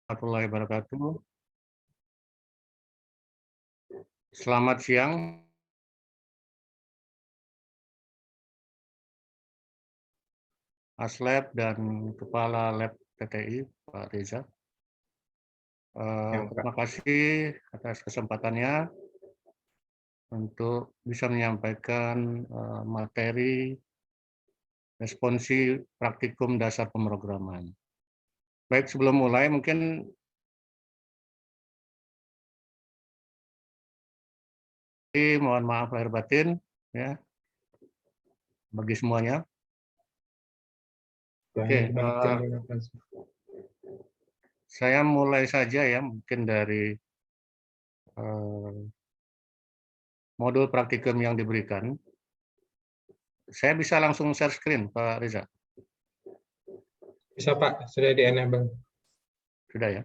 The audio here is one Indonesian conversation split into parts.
Warahmatullahi wabarakatuh. Selamat siang, Aslab dan Kepala Lab PTI, Pak Reza. Yang Terima kasih atas kesempatannya untuk bisa menyampaikan materi responsi praktikum dasar pemrograman. Baik, sebelum mulai mungkin mohon maaf lahir batin ya bagi semuanya. Oke, saya mulai saja ya mungkin dari modul praktikum yang diberikan. Saya bisa langsung share screen, Pak Reza? Bisa Pak, sudah di-enable. Sudah ya?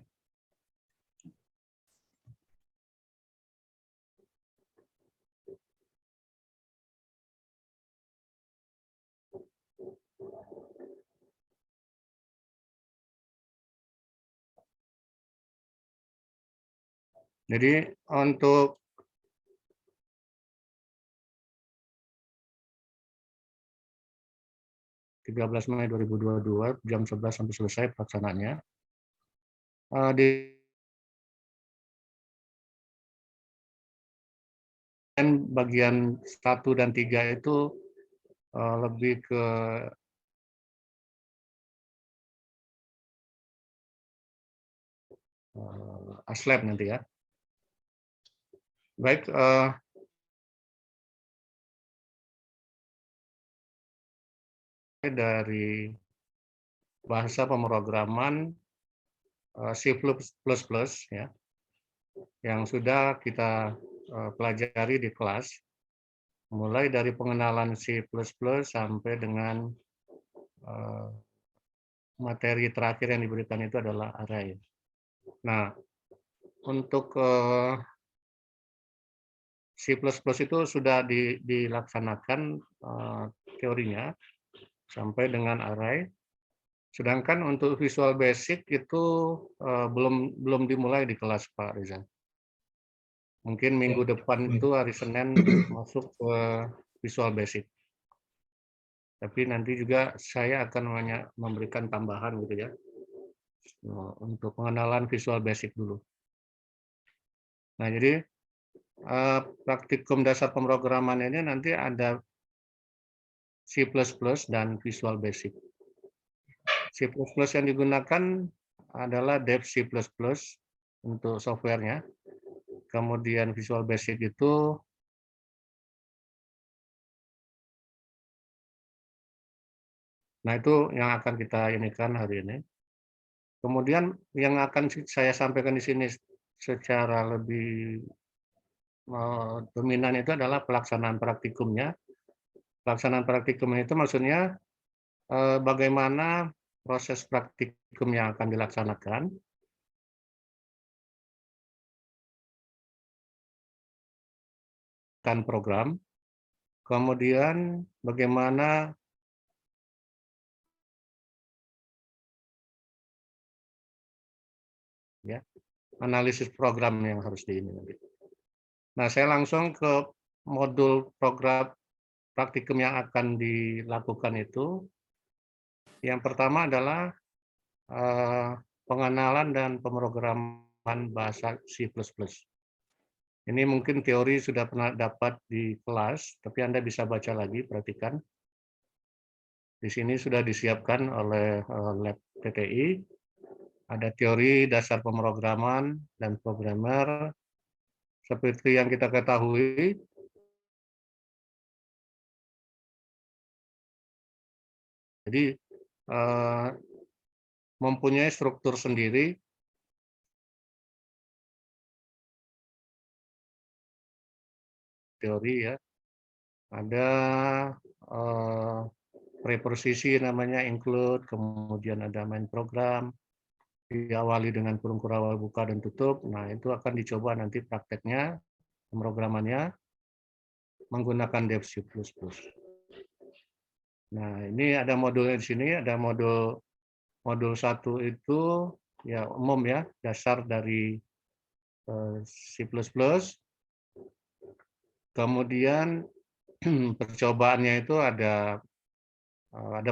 Jadi untuk 13 Mei 2022 jam 11 sampai selesai pelaksanaannya. Di bagian 1 dan 3 itu lebih ke aslab nanti ya. Baik, dari bahasa pemrograman C++ ya, yang sudah kita pelajari di kelas, mulai dari pengenalan C++ sampai dengan materi terakhir yang diberikan itu adalah array. Nah, untuk C++ itu sudah dilaksanakan teorinya sampai dengan array. Sedangkan untuk Visual Basic itu belum dimulai di kelas Pak Reza. Mungkin minggu depan itu hari Senin masuk ke Visual Basic. Tapi nanti juga saya akan memberikan tambahan gitu ya untuk pengenalan Visual Basic dulu. Nah, jadi praktikum dasar pemrograman ini nanti ada C++ dan Visual Basic. C++ yang digunakan adalah Dev C++ untuk softwarenya. Kemudian Visual Basic itu yang akan kita inikan hari ini. Kemudian yang akan saya sampaikan di sini secara lebih dominan itu adalah pelaksanaan praktikumnya. Pelaksanaan praktikum itu maksudnya bagaimana proses praktikum yang akan dilaksanakan, kan program, kemudian bagaimana ya analisis program yang harus nanti. Nah, saya langsung ke modul program praktikum yang akan dilakukan itu. Yang pertama adalah pengenalan dan pemrograman bahasa C++. Ini mungkin teori sudah pernah dapat di kelas, tapi Anda bisa baca lagi, perhatikan. Di sini sudah disiapkan oleh Lab PTI. Ada teori dasar pemrograman dan programmer. Seperti yang kita ketahui, jadi mempunyai struktur sendiri teori ya. Ada preposisi namanya include, kemudian ada main program, diawali dengan kurung kurawal buka dan tutup. Nah, itu akan dicoba nanti prakteknya, pemrogramannya menggunakan Dev C++. Nah, ini ada modulnya di sini, ada modul 1 itu ya umum ya, dasar dari C++. Kemudian percobaannya itu ada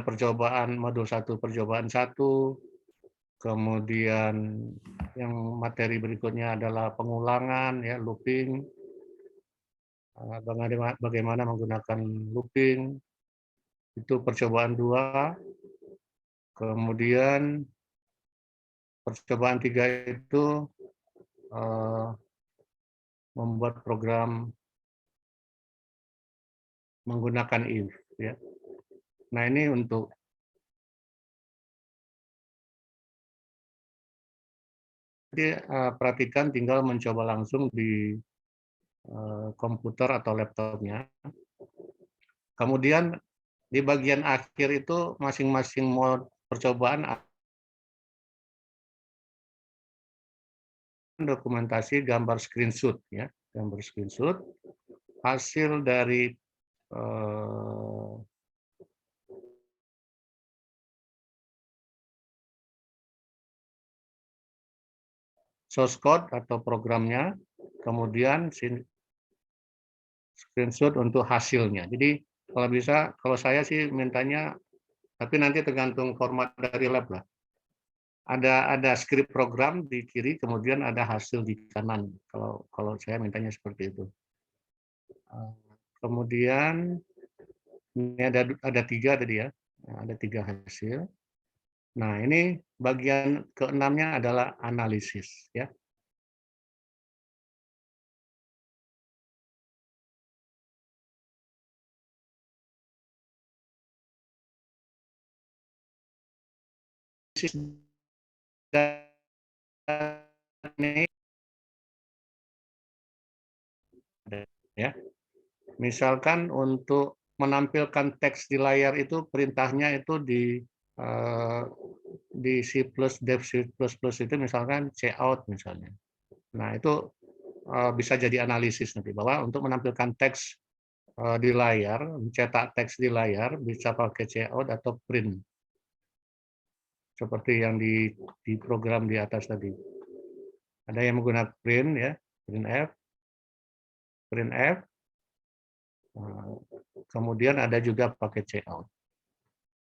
percobaan modul 1, percobaan 1, kemudian yang materi berikutnya adalah pengulangan ya, looping, bagaimana menggunakan looping, itu percobaan 2. Kemudian percobaan 3 itu membuat program menggunakan if ya. Nah, ini untuk jadi perhatikan, tinggal mencoba langsung di komputer atau laptopnya. Kemudian di bagian akhir itu masing-masing mode percobaan dokumentasi gambar screenshot ya, gambar screenshot hasil dari source code atau programnya, kemudian screenshot untuk hasilnya. Jadi kalau bisa, kalau saya sih mintanya, tapi nanti tergantung format dari lab lah. Ada script program di kiri, kemudian ada hasil di kanan. Kalau saya mintanya seperti itu. Kemudian ini ada 3 tadi ya, ada 3 hasil. Nah, ini bagian ke-6-nya adalah analisis ya. Ya. Misalkan untuk menampilkan teks di layar itu perintahnya itu di C++ dev C++ itu misalkan cout misalnya. Nah, itu bisa jadi analisis nanti bahwa untuk menampilkan teks di layar, mencetak teks di layar bisa pakai cout atau print. Seperti yang di program di atas tadi. Ada yang menggunakan print ya, printf. Kemudian ada juga pakai cout.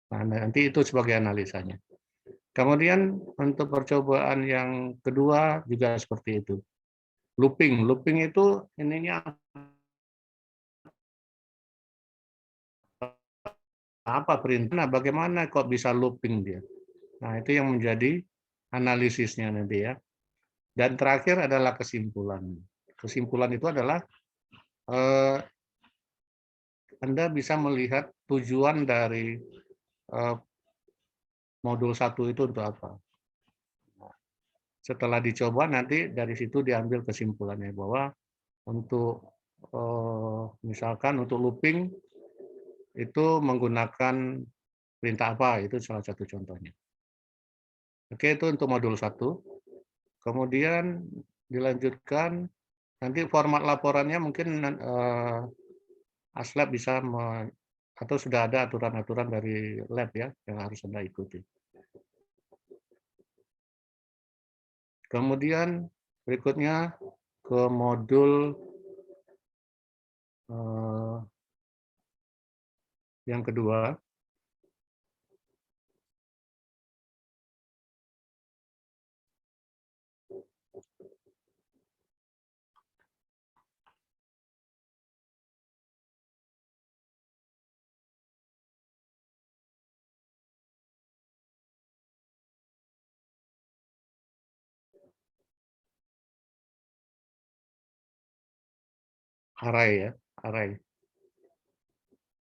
Nah, nanti itu sebagai analisanya. Kemudian untuk percobaan yang kedua juga seperti itu. Looping, looping itu ininya apa perintah? Nah, bagaimana kok bisa looping dia? Nah, itu yang menjadi analisisnya nanti ya. Dan terakhir adalah kesimpulan. Kesimpulan itu adalah Anda bisa melihat tujuan dari modul 1 itu untuk apa. Setelah dicoba nanti dari situ diambil kesimpulannya bahwa untuk misalkan untuk looping itu menggunakan perintah apa, itu salah satu contohnya. Oke, itu untuk modul 1. Kemudian dilanjutkan, nanti format laporannya mungkin ASLab bisa atau sudah ada aturan-aturan dari lab ya yang harus Anda ikuti. Kemudian berikutnya ke modul yang kedua. Array ya, array.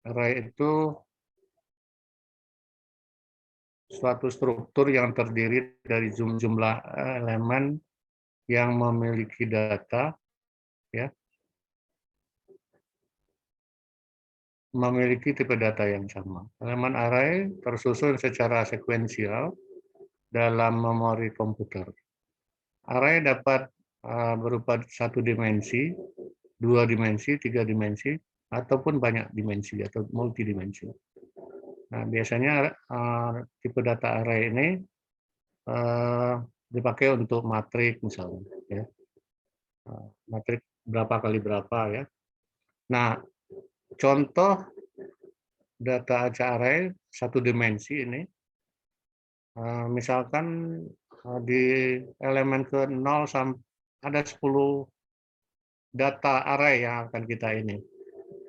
Array itu suatu struktur yang terdiri dari jumlah elemen yang memiliki data, ya, memiliki tipe data yang sama. Elemen array tersusun secara sekuensial dalam memori komputer. Array dapat berupa 1 dimensi, 2 dimensi, 3 dimensi, ataupun banyak dimensi atau multidimensi. Nah, biasanya tipe data array ini dipakai untuk matrik misalnya, ya. Matrik berapa kali berapa, ya. Nah, contoh data array satu dimensi ini, misalkan di elemen ke 0 ada 10 data array yang akan kita ini,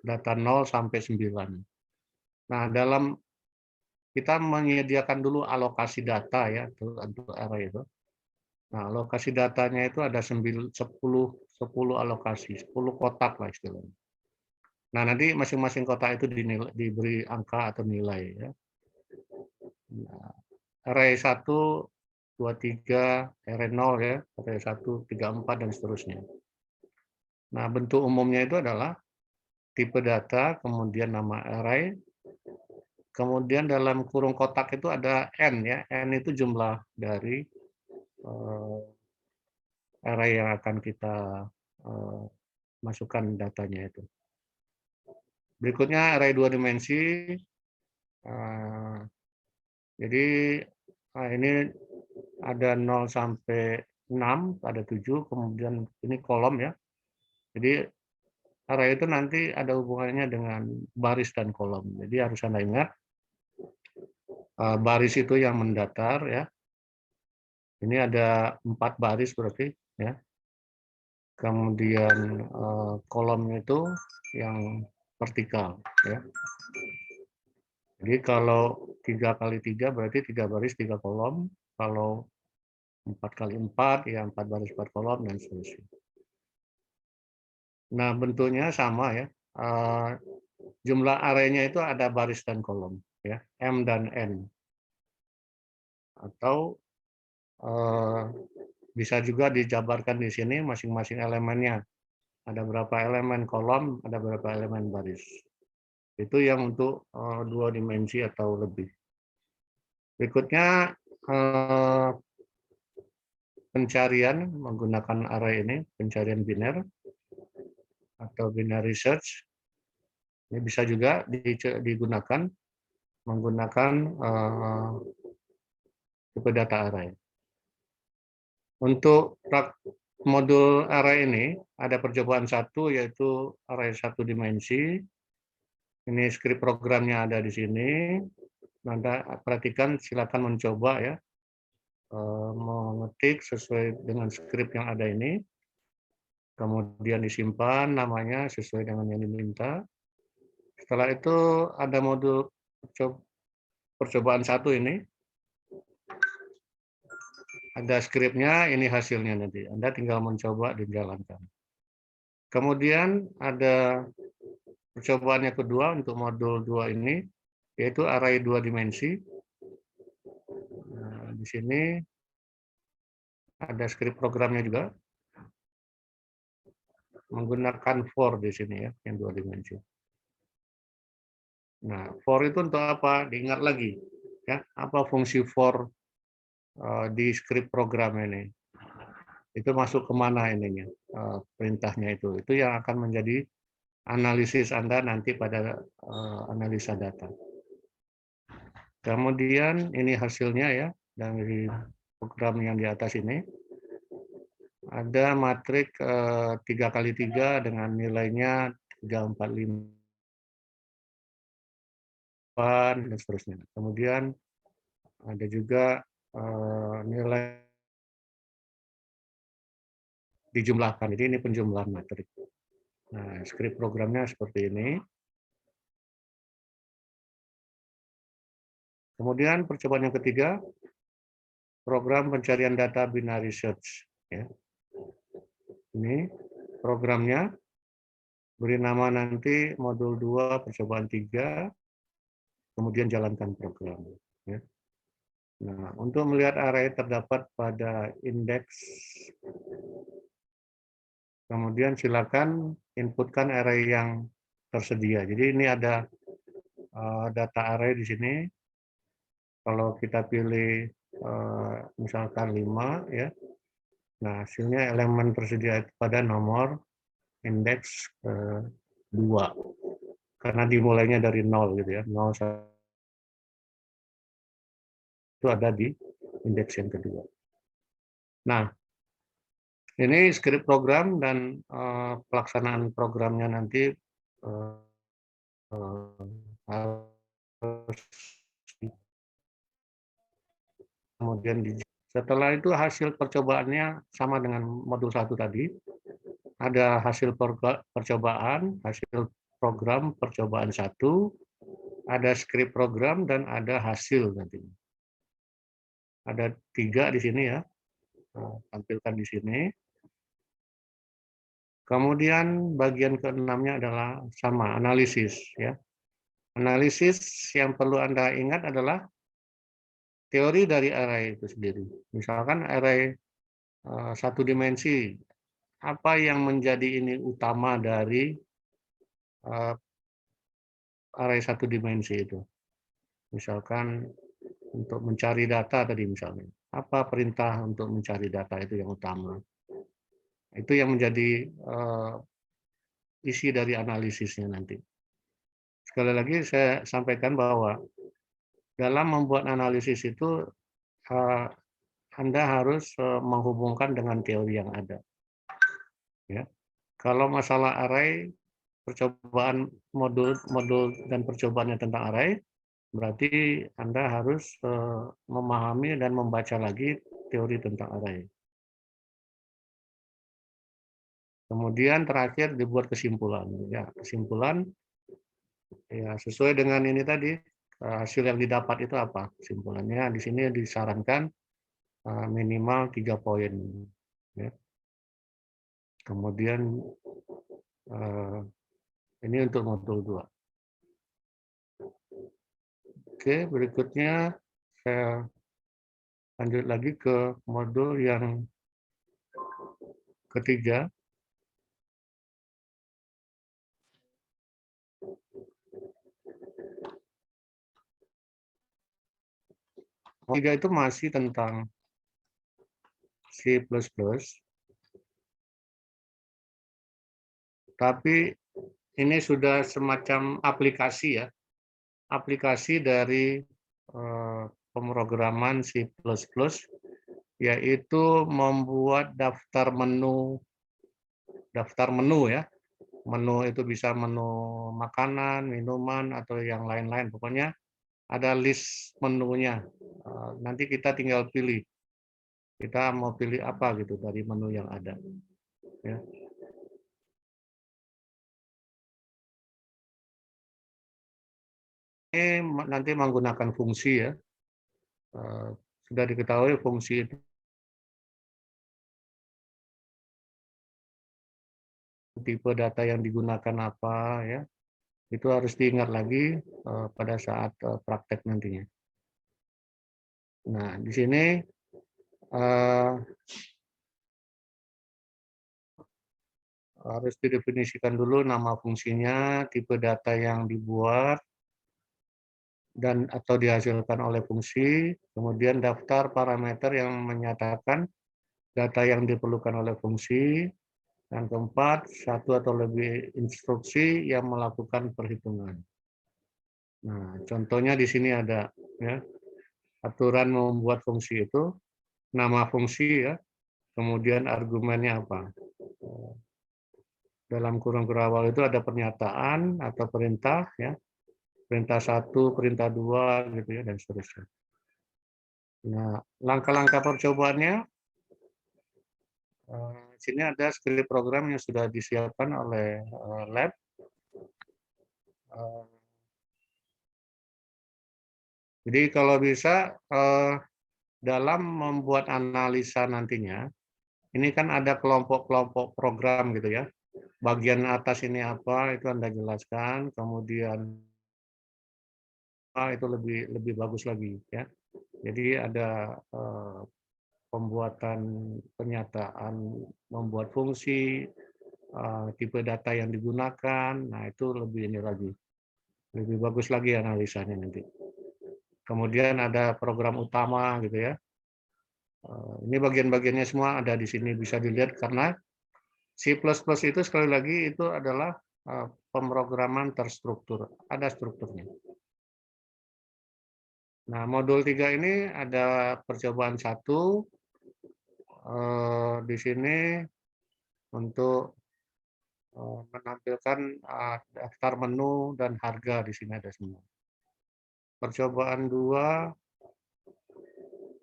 data 0 sampai 9. Nah, kita menyediakan dulu alokasi data ya untuk array itu. Nah, alokasi datanya itu ada 10 alokasi, 10 kotak lah istilahnya. Nah, nanti masing-masing kotak itu diberi angka atau nilai ya. Nah, array 1, 2, 3, array 0 ya, array 1, 3, 4 dan seterusnya. Nah, bentuk umumnya itu adalah tipe data, kemudian nama array, kemudian dalam kurung kotak itu ada N ya. N itu jumlah dari array yang akan kita masukkan datanya itu. Berikutnya array 2 dimensi. Jadi ini ada 0 sampai 6, ada 7, kemudian ini kolom ya. Jadi array itu nanti ada hubungannya dengan baris dan kolom. Jadi harus Anda ingat, baris itu yang mendatar ya. Ini ada 4 baris berarti ya. Kemudian kolomnya itu yang vertikal ya. Jadi kalau 3 kali 3 berarti 3 baris 3 kolom. Kalau 4 kali 4 ya 4 baris 4 kolom dan seterusnya. Nah, bentuknya sama ya. Jumlah array-nya itu ada baris dan kolom ya, M dan N. Atau bisa juga dijabarkan di sini masing-masing elemennya. Ada berapa elemen kolom, ada berapa elemen baris. Itu yang untuk 2 dimensi atau lebih. Berikutnya pencarian menggunakan array ini, pencarian biner atau binary search. Ini bisa juga digunakan menggunakan tipe data array. Untuk modul array ini ada percobaan satu yaitu array 1 dimensi. Ini skrip programnya ada di sini. Anda perhatikan, silakan mencoba ya, mengetik sesuai dengan skrip yang ada ini. Kemudian disimpan namanya sesuai dengan yang diminta. Setelah itu ada modul percobaan satu ini. Ada skripnya, ini hasilnya nanti. Anda tinggal mencoba dijalankan. Kemudian ada percobaan yang kedua untuk modul 2 ini, yaitu array 2 dimensi. Nah, di sini ada skrip programnya juga. Menggunakan for di sini ya, yang 2 dimensi. Nah, for itu untuk apa? Diingat lagi. Ya, apa fungsi for di skrip program ini? Itu masuk kemana ininya, perintahnya itu. Itu yang akan menjadi analisis Anda nanti pada analisa data. Kemudian ini hasilnya ya, dari program yang di atas ini. Ada matrik 3 kali 3 dengan nilainya 3, 4, 5, dan seterusnya. Kemudian ada juga nilai dijumlahkan. Jadi ini penjumlahan matrik. Nah, skrip programnya seperti ini. Kemudian percobaan yang ketiga, program pencarian data binary search. Ya. Ini programnya, beri nama nanti modul 2 percobaan 3, kemudian jalankan program. Ya. Nah, untuk melihat array terdapat pada indeks, kemudian silakan inputkan array yang tersedia. Jadi ini ada data array di sini. Kalau kita pilih misalkan 5 ya. Nah, hasilnya elemen tersedia pada nomor indeks 2. Karena dimulainya dari 0 gitu ya. 0 itu ada di indeks yang kedua. Nah, ini script program dan pelaksanaan programnya nanti harus kemudian setelah itu hasil percobaannya sama dengan modul 1 tadi. Ada hasil percobaan, hasil program percobaan 1, ada script program, dan ada hasil nanti. Ada 3 di sini ya, tampilkan di sini. Kemudian bagian ke-6-nya adalah sama, analisis. Ya. Analisis yang perlu Anda ingat adalah teori dari array itu sendiri. Misalkan array satu dimensi, apa yang menjadi ini utama dari array satu dimensi itu. Misalkan untuk mencari data tadi misalnya. Apa perintah untuk mencari data itu yang utama. Itu yang menjadi isi dari analisisnya nanti. Sekali lagi saya sampaikan bahwa dalam membuat analisis itu Anda harus menghubungkan dengan teori yang ada. Ya. Kalau masalah array, percobaan modul dan percobaannya tentang array, berarti Anda harus memahami dan membaca lagi teori tentang array. Kemudian terakhir dibuat kesimpulan. Ya, kesimpulan ya sesuai dengan ini tadi, hasil yang didapat itu apa? Kesimpulannya di sini disarankan minimal 3 poin. Ya. Kemudian ini untuk modul 2. Oke, berikutnya saya lanjut lagi ke modul yang ketiga. Ketiga itu masih tentang C++, tapi ini sudah semacam aplikasi ya, aplikasi dari pemrograman C++, yaitu membuat daftar menu ya. Menu itu bisa menu makanan, minuman, atau yang lain-lain. Pokoknya ada list menunya. Nanti kita tinggal pilih. Kita mau pilih apa gitu dari menu yang ada. Ya. Ini nanti menggunakan fungsi ya. Sudah diketahui fungsi itu tipe data yang digunakan apa ya. Itu harus diingat lagi pada saat praktek nantinya. Nah, di sini harus didefinisikan dulu nama fungsinya, tipe data yang dibuat, dan atau dihasilkan oleh fungsi, kemudian daftar parameter yang menyatakan data yang diperlukan oleh fungsi, dan keempat, satu atau lebih instruksi yang melakukan perhitungan. Nah, contohnya di sini ada ya, aturan membuat fungsi itu, nama fungsi ya, kemudian argumennya apa. Dalam kurung berawal itu ada pernyataan atau perintah ya, perintah 1, perintah 2 gitu ya, dan seterusnya. Nah, langkah-langkah percobaannya di sini ada script program yang sudah disiapkan oleh lab. Jadi kalau bisa dalam membuat analisa nantinya, ini kan ada kelompok-kelompok program gitu ya. Bagian atas ini apa itu Anda jelaskan, kemudian itu lebih bagus lagi ya. Jadi ada pembuatan pernyataan, membuat fungsi, tipe data yang digunakan, nah itu lebih ini lagi, lebih bagus lagi analisanya nanti. Kemudian ada program utama gitu ya. Ini bagian-bagiannya semua ada di sini bisa dilihat karena C++ itu sekali lagi itu adalah pemrograman terstruktur, ada strukturnya. Nah, modul 3 ini ada percobaan 1, di sini untuk menampilkan daftar menu dan harga di sini ada semua. Percobaan 2,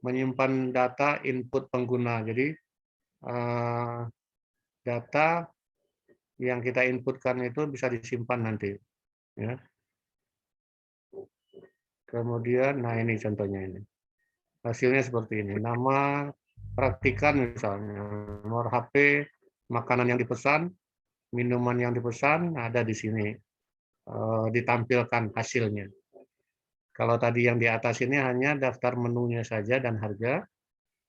menyimpan data input pengguna. Jadi data yang kita inputkan itu bisa disimpan nanti. Ya. Kemudian, nah ini contohnya ini. Hasilnya seperti ini. Nama praktikan misalnya, nomor HP, makanan yang dipesan, minuman yang dipesan ada di sini. Ditampilkan hasilnya. Kalau tadi yang di atas ini hanya daftar menunya saja dan harga.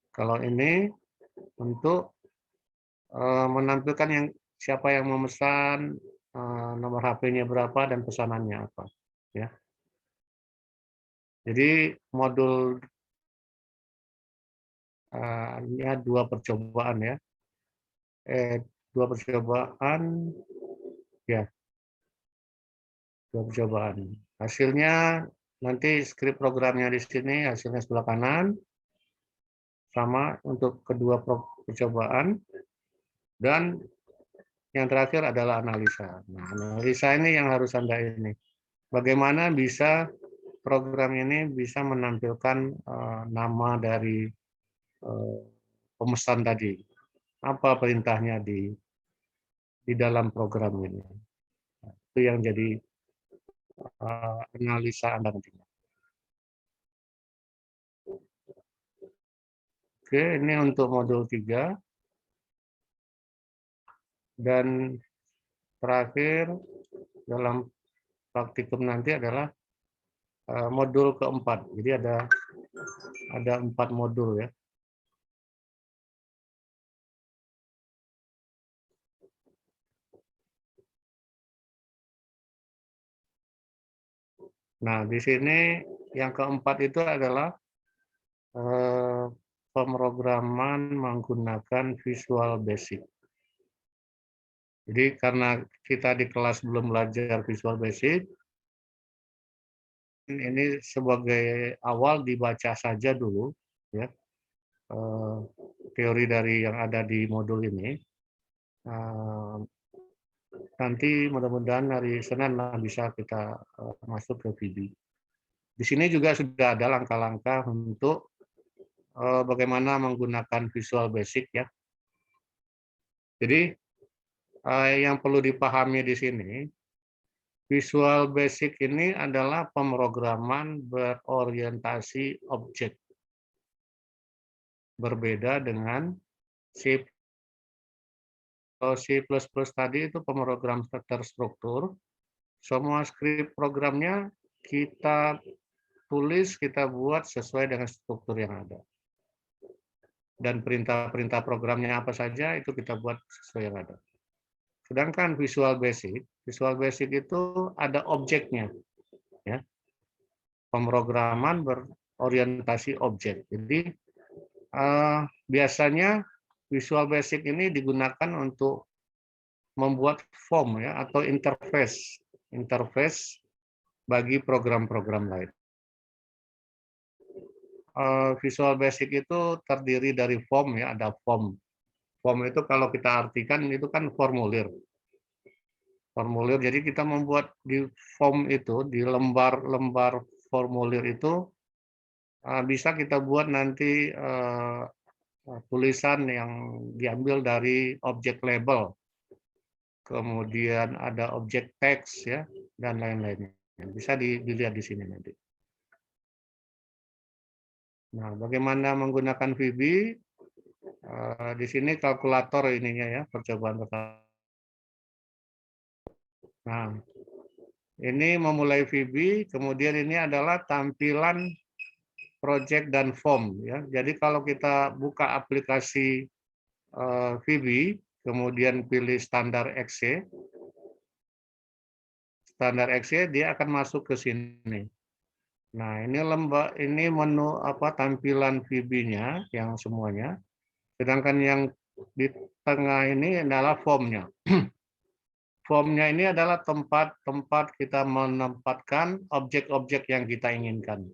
Kalau ini untuk menampilkan yang siapa yang memesan, nomor HP-nya berapa dan pesanannya apa. Ya. Jadi modul ini 2 percobaan ya. 2 percobaan, ya, 2 percobaan. Hasilnya nanti skrip programnya di sini, hasilnya sebelah kanan, sama untuk kedua percobaan, dan yang terakhir adalah analisa. Nah, analisa ini yang harus Anda ini. Bagaimana bisa program ini bisa menampilkan nama dari pemesan tadi. Apa perintahnya di dalam program ini. Itu yang jadi analisa Anda nantinya. Oke, ini untuk modul 3. Dan terakhir dalam praktikum nanti adalah modul keempat. Jadi ada 4 modul ya. Nah, di sini yang keempat itu adalah pemrograman menggunakan Visual Basic. Jadi karena kita di kelas belum belajar Visual Basic, ini sebagai awal dibaca saja dulu, ya, teori dari yang ada di modul ini. Nanti mudah-mudahan hari Senin bisa kita masuk ke VB. Di sini juga sudah ada langkah-langkah untuk bagaimana menggunakan Visual Basic ya. Jadi yang perlu dipahami di sini, Visual Basic ini adalah pemrograman berorientasi objek. Berbeda dengan C++. Kalau C++ tadi itu pemrogram terstruktur, semua skrip programnya kita tulis, kita buat sesuai dengan struktur yang ada. Dan perintah-perintah programnya apa saja itu kita buat sesuai yang ada. Sedangkan Visual Basic itu ada objeknya, ya. Pemrograman berorientasi objek. Jadi biasanya Visual Basic ini digunakan untuk membuat form ya atau interface bagi program-program lain. Visual Basic itu terdiri dari form ya, ada form. Form itu kalau kita artikan itu kan formulir. Formulir, jadi kita membuat di form itu, di lembar-lembar formulir itu bisa kita buat nanti tulisan yang diambil dari objek label. Kemudian ada objek teks ya dan lain-lainnya. Bisa dilihat di sini nanti. Nah, bagaimana menggunakan VB? Di sini kalkulator ininya ya, percobaan pertama. Nah, ini memulai VB, kemudian ini adalah tampilan project dan form ya. Jadi kalau kita buka aplikasi VB, kemudian pilih standar exe, dia akan masuk ke sini. Nah, ini menu tampilan VB-nya yang semuanya. Sedangkan yang di tengah ini adalah form-nya. Form-nya ini adalah tempat kita menempatkan objek-objek yang kita inginkan.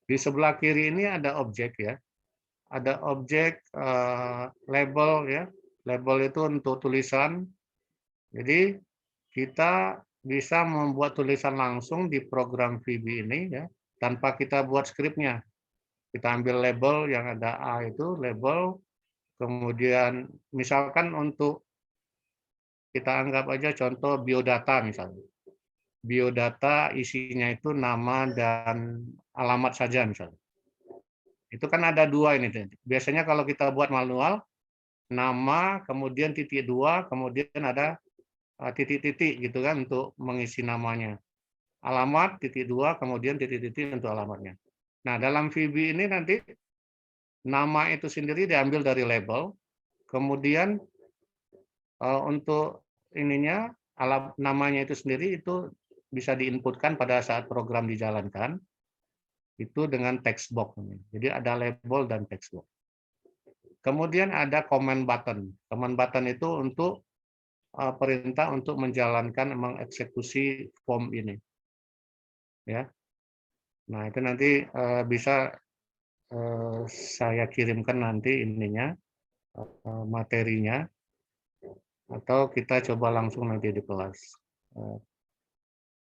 Di sebelah kiri ini ada objek ya. ada objek label ya. Label itu untuk tulisan. Jadi kita bisa membuat tulisan langsung di program VB ini ya, tanpa kita buat skripnya. Kita ambil label yang ada A itu label, kemudian misalkan untuk kita anggap aja contoh biodata misalnya. Biodata isinya itu nama dan alamat saja misalnya. Itu kan ada dua ini. Biasanya kalau kita buat manual, nama, kemudian titik dua, kemudian ada titik-titik gitu kan untuk mengisi namanya. Alamat, titik dua, kemudian titik-titik untuk alamatnya. Nah, dalam VB ini nanti nama itu sendiri diambil dari label, kemudian untuk ininya, namanya itu sendiri itu bisa diinputkan pada saat program dijalankan, itu dengan text box. Jadi ada label dan text box. Kemudian ada command button. Command button itu untuk perintah untuk menjalankan, mengeksekusi form ini. Ya. Nah, itu nanti bisa saya kirimkan nanti ininya, materinya, atau kita coba langsung nanti di kelas.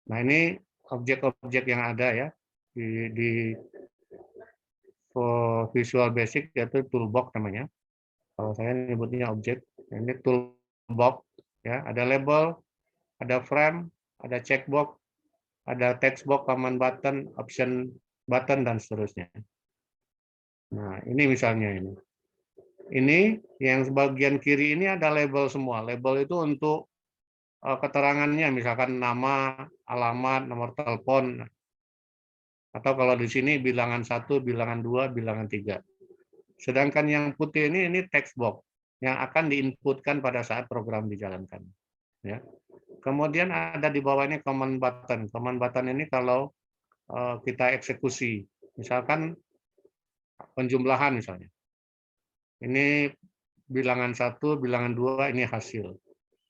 Nah, ini objek-objek yang ada ya di Visual Basic, yaitu toolbox namanya. Kalau saya nyebutnya objek, ini toolbox ya, ada label, ada frame, ada checkbox, ada text box, command button, option button, dan seterusnya. Nah, ini misalnya ini. Ini yang bagian kiri ini ada label semua. Label itu untuk keterangannya, misalkan nama, alamat, nomor telepon, atau kalau di sini bilangan 1, bilangan 2, bilangan 3. Sedangkan yang putih ini text box yang akan diinputkan pada saat program dijalankan. Ya. Kemudian ada di bawahnya command button. Command button ini kalau kita eksekusi, misalkan penjumlahan misalnya. Ini bilangan 1, bilangan 2, ini hasil.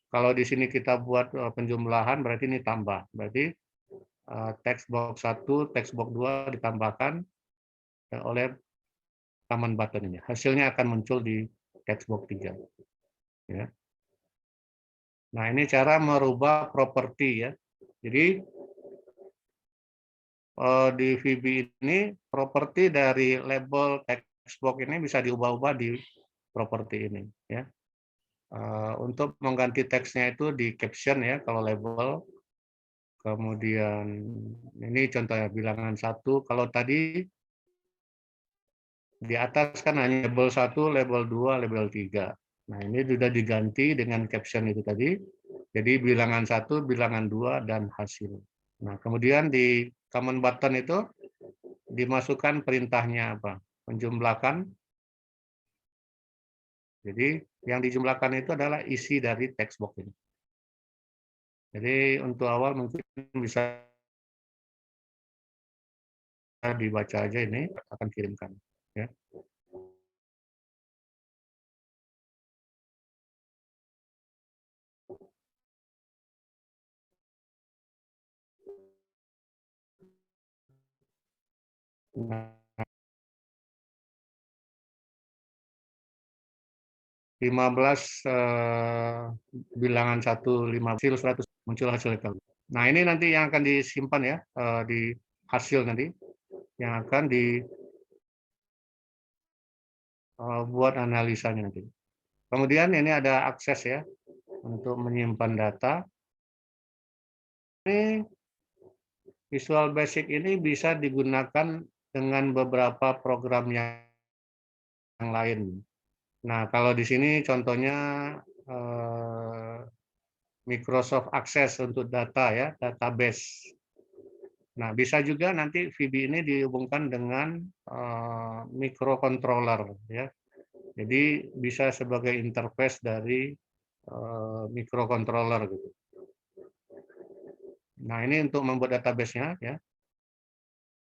Kalau di sini kita buat penjumlahan, berarti ini tambah. Berarti text box 1, text box 2 ditambahkan oleh command button ini. Hasilnya akan muncul di text box 3. Ya. Nah, ini cara merubah properti ya. Jadi di VB ini properti dari label text box ini bisa diubah-ubah di properti ini ya. Untuk mengganti teksnya itu di caption ya kalau label. Kemudian ini contohnya bilangan 1, kalau tadi di atas kan hanya label 1, label 2, label 3. Nah, ini sudah diganti dengan caption itu tadi. Jadi bilangan 1, bilangan 2, dan hasil. Nah, kemudian di command button itu dimasukkan perintahnya apa? Penjumlakan. Jadi yang dijumlahkan itu adalah isi dari text box ini. Jadi untuk awal mungkin bisa dibaca aja, ini akan kirimkan ya. Nah, 15 bilangan 1, 15 hasil 100 muncul hasil itu. Nah, ini nanti yang akan disimpan ya di hasil nanti yang akan dibuat analisanya nanti. Kemudian ini ada akses ya untuk menyimpan data. Ini Visual Basic ini bisa digunakan dengan beberapa program yang lain. Nah, kalau di sini contohnya Microsoft Access untuk data ya, database. Nah, bisa juga nanti VB ini dihubungkan dengan microcontroller ya. Jadi bisa sebagai interface dari microcontroller gitu. Nah, ini untuk membuat database-nya ya.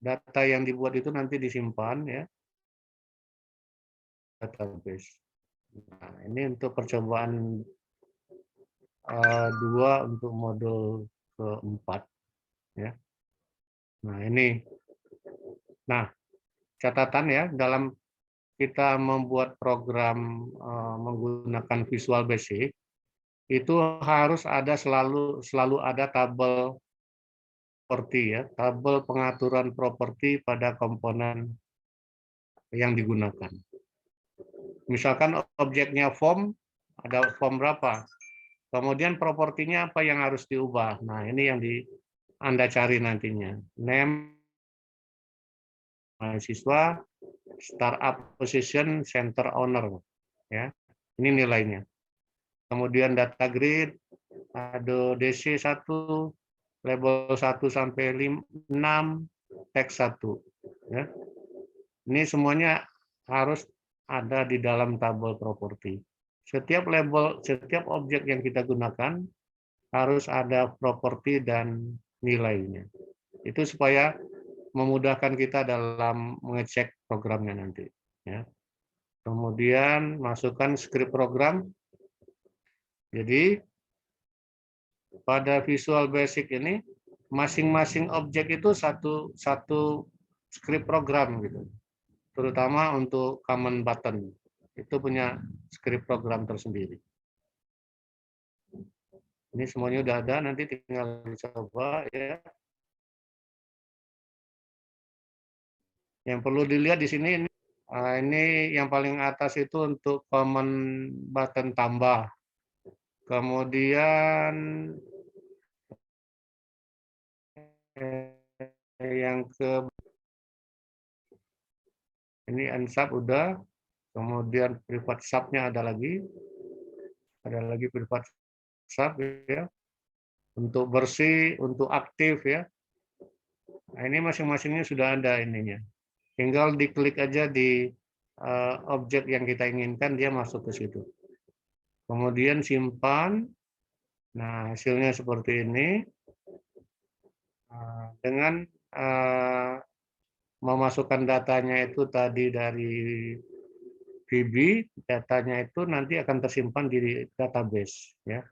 Data yang dibuat itu nanti disimpan ya, database. Nah, ini untuk percobaan 2 untuk modul keempat ya. Nah, ini. Nah, catatan ya dalam kita membuat program menggunakan Visual Basic, itu harus ada selalu ada tabel properti ya, tabel pengaturan properti pada komponen yang digunakan. Misalkan objeknya form, ada form berapa, kemudian propertinya apa yang harus diubah. Nah, ini yang Anda cari nantinya. Name mahasiswa, startup position, center owner, ya. Ini nilainya. Kemudian data grid, ada DC 1, label 1 sampai 6, teks 1. Ya. Ini semuanya harus ada di dalam tabel properti. Setiap label, setiap objek yang kita gunakan harus ada properti dan nilainya. Itu supaya memudahkan kita dalam mengecek programnya nanti. Ya. Kemudian masukkan script program. Jadi pada Visual Basic ini masing-masing objek itu satu script program gitu. Terutama untuk common button. Itu punya script program tersendiri. Ini semuanya udah ada, nanti tinggal dicoba ya. Yang perlu dilihat di sini ini yang paling atas itu untuk common button tambah. Kemudian yang ke ini unsub udah, kemudian private sub-nya ada lagi private sub ya, untuk bersih, untuk aktif ya. Nah, ini masing-masingnya sudah ada ininya. Tinggal diklik aja di objek yang kita inginkan, dia masuk ke situ. Kemudian simpan. Nah, hasilnya seperti ini. Dengan memasukkan datanya itu tadi dari VB, datanya itu nanti akan tersimpan di database. Ya.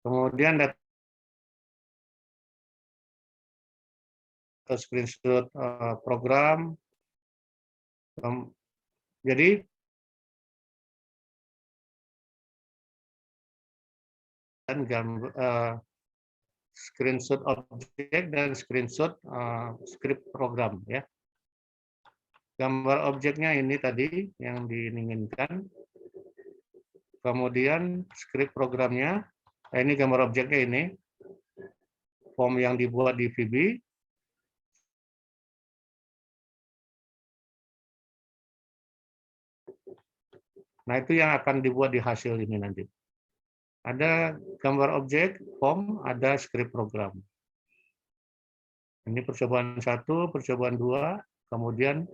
Kemudian data screenshot program. Jadi dan gambar screenshot objek dan screenshot script program ya. Gambar objeknya ini tadi yang diinginkan. Kemudian script programnya, ini gambar objeknya ini. Form yang dibuat di VB. Nah, itu yang akan dibuat di hasil ini nanti. Ada gambar objek, form, ada script program. Ini percobaan 1, percobaan 2, kemudian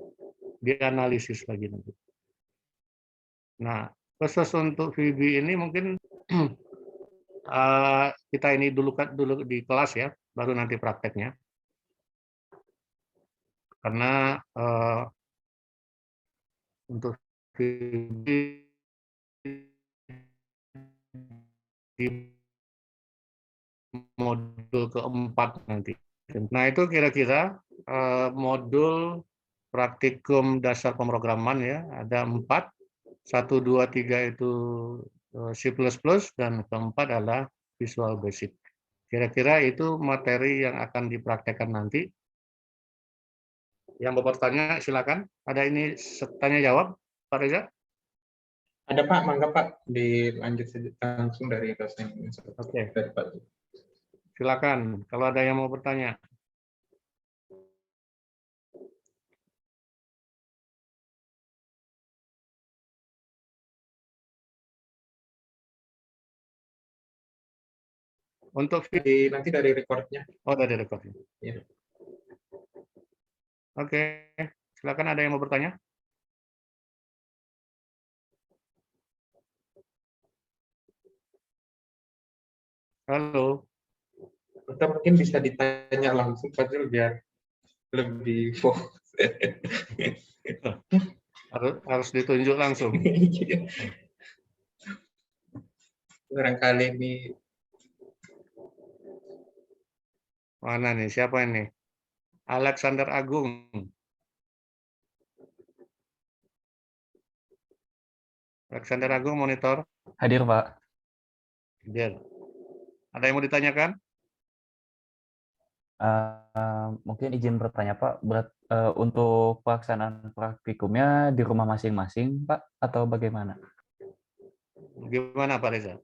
dianalisis lagi nanti. Nah, khusus untuk VB ini mungkin kita ini dulu di kelas ya, baru nanti prakteknya. Karena untuk VB di modul keempat nanti. Nah, itu kira-kira modul praktikum dasar pemrograman ya, ada 4. 1, 2, 3 itu C++, dan keempat adalah Visual Basic. Kira-kira itu materi yang akan dipraktekkan nanti. Yang mau bertanya silakan. Ada ini tanya jawab, Pak Reza? Ada Pak, mangga Pak, dilanjut saja langsung dari dosen. Oke. Dari Pak. Silakan, kalau ada yang mau bertanya. Untuk Nanti dari recordnya. oh, dari recordnya. Ya. Oke, silakan ada yang mau bertanya. Halo. Atau mungkin bisa ditanya langsung Fadil biar lebih fokus. Harus ditunjuk langsung. Barangkali ini Mana nih? Siapa ini? Alexander Agung. Alexander Agung, monitor. Hadir, Pak. Hadir. Ada yang mau ditanyakan? Mungkin izin bertanya, Pak. Untuk pelaksanaan praktikumnya di rumah masing-masing, Pak, atau bagaimana? Gimana Pak Reza?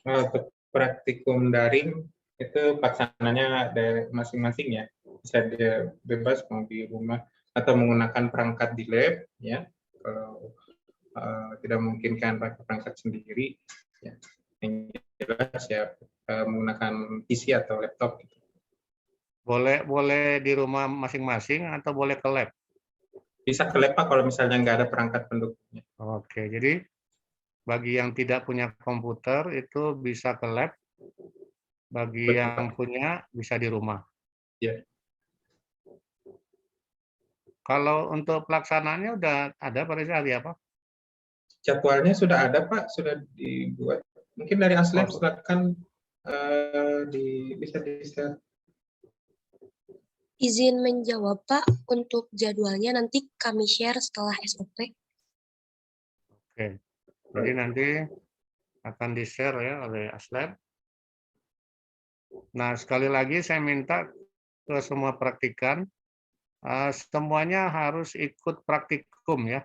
Untuk praktikum daring itu pelaksananya dari masing-masing ya. Bisa dia bebas mau di rumah atau menggunakan perangkat di lab ya. Kalau tidak memungkinkan pakai perangkat sendiri ya. Yang jelas ya menggunakan PC atau laptop gitu. Boleh di rumah masing-masing atau boleh ke lab? Bisa ke lab Pak kalau misalnya nggak ada perangkat pendukungnya. Oke, jadi bagi yang tidak punya komputer itu bisa ke lab, bagi Betul, yang Pak. punya bisa di rumah. Ya. Kalau untuk pelaksanaannya udah ada Pak Reza, hari apa? Jadwalnya sudah ada Pak, sudah dibuat. Mungkin dari Aslab silakan bisa di-share. Izin menjawab Pak, untuk jadwalnya nanti kami share setelah SOP. Oke, jadi nanti akan di-share ya oleh Aslab. Nah, sekali lagi saya minta ke semua praktikan, semuanya harus ikut praktikum ya.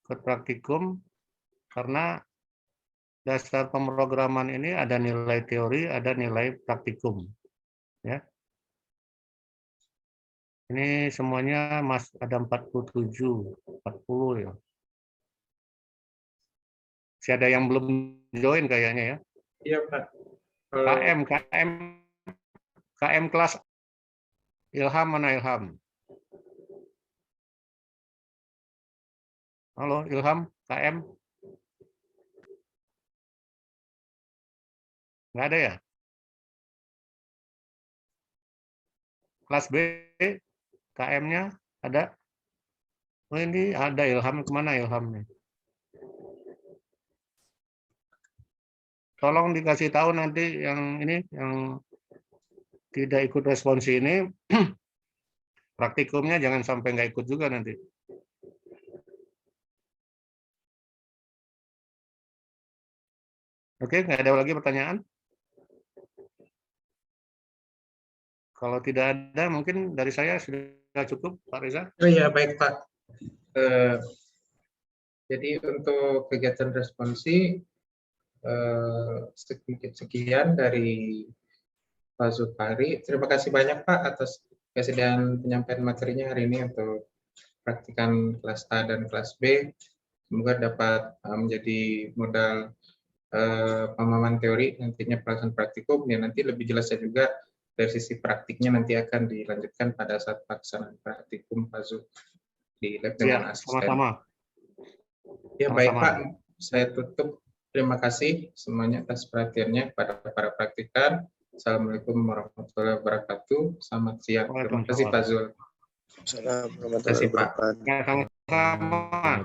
Ikut praktikum, karena dasar pemrograman ini ada nilai teori, ada nilai praktikum. Ya. Ini semuanya ada 47, 40 ya. Masih ada yang belum join kayaknya ya. Iya Pak. KM kelas Ilham, mana Ilham? Halo Ilham, KM? Nggak ada ya? Kelas B, KM-nya ada? Oh ini ada Ilham, kemana Ilhamnya? Tolong dikasih tahu nanti yang ini, yang tidak ikut responsi ini, praktikumnya jangan sampai nggak ikut juga nanti. Oke, nggak ada lagi pertanyaan? Kalau tidak ada, mungkin dari saya sudah cukup, Pak Reza. Oh iya, baik Pak. Jadi untuk kegiatan responsi, sekian dari Pak Zufari. Terima kasih banyak Pak atas kesediaan penyampaian materinya hari ini untuk praktikan kelas A dan kelas B. Semoga dapat menjadi modal pemahaman teori, nantinya pelaksanaan praktikum, ya nanti lebih jelasnya juga dari sisi praktiknya nanti akan dilanjutkan pada saat pelaksanaan praktikum Pak Zul di lab dengan asisten. Sama-sama. Ya baik Pak, saya tutup. Terima kasih semuanya atas perhatiannya pada para praktikan. Assalamualaikum warahmatullahi wabarakatuh. Selamat siang. Terima kasih Pak Zul. Assalamualaikum warahmatullahi wabarakatuh. Ya, sama-sama.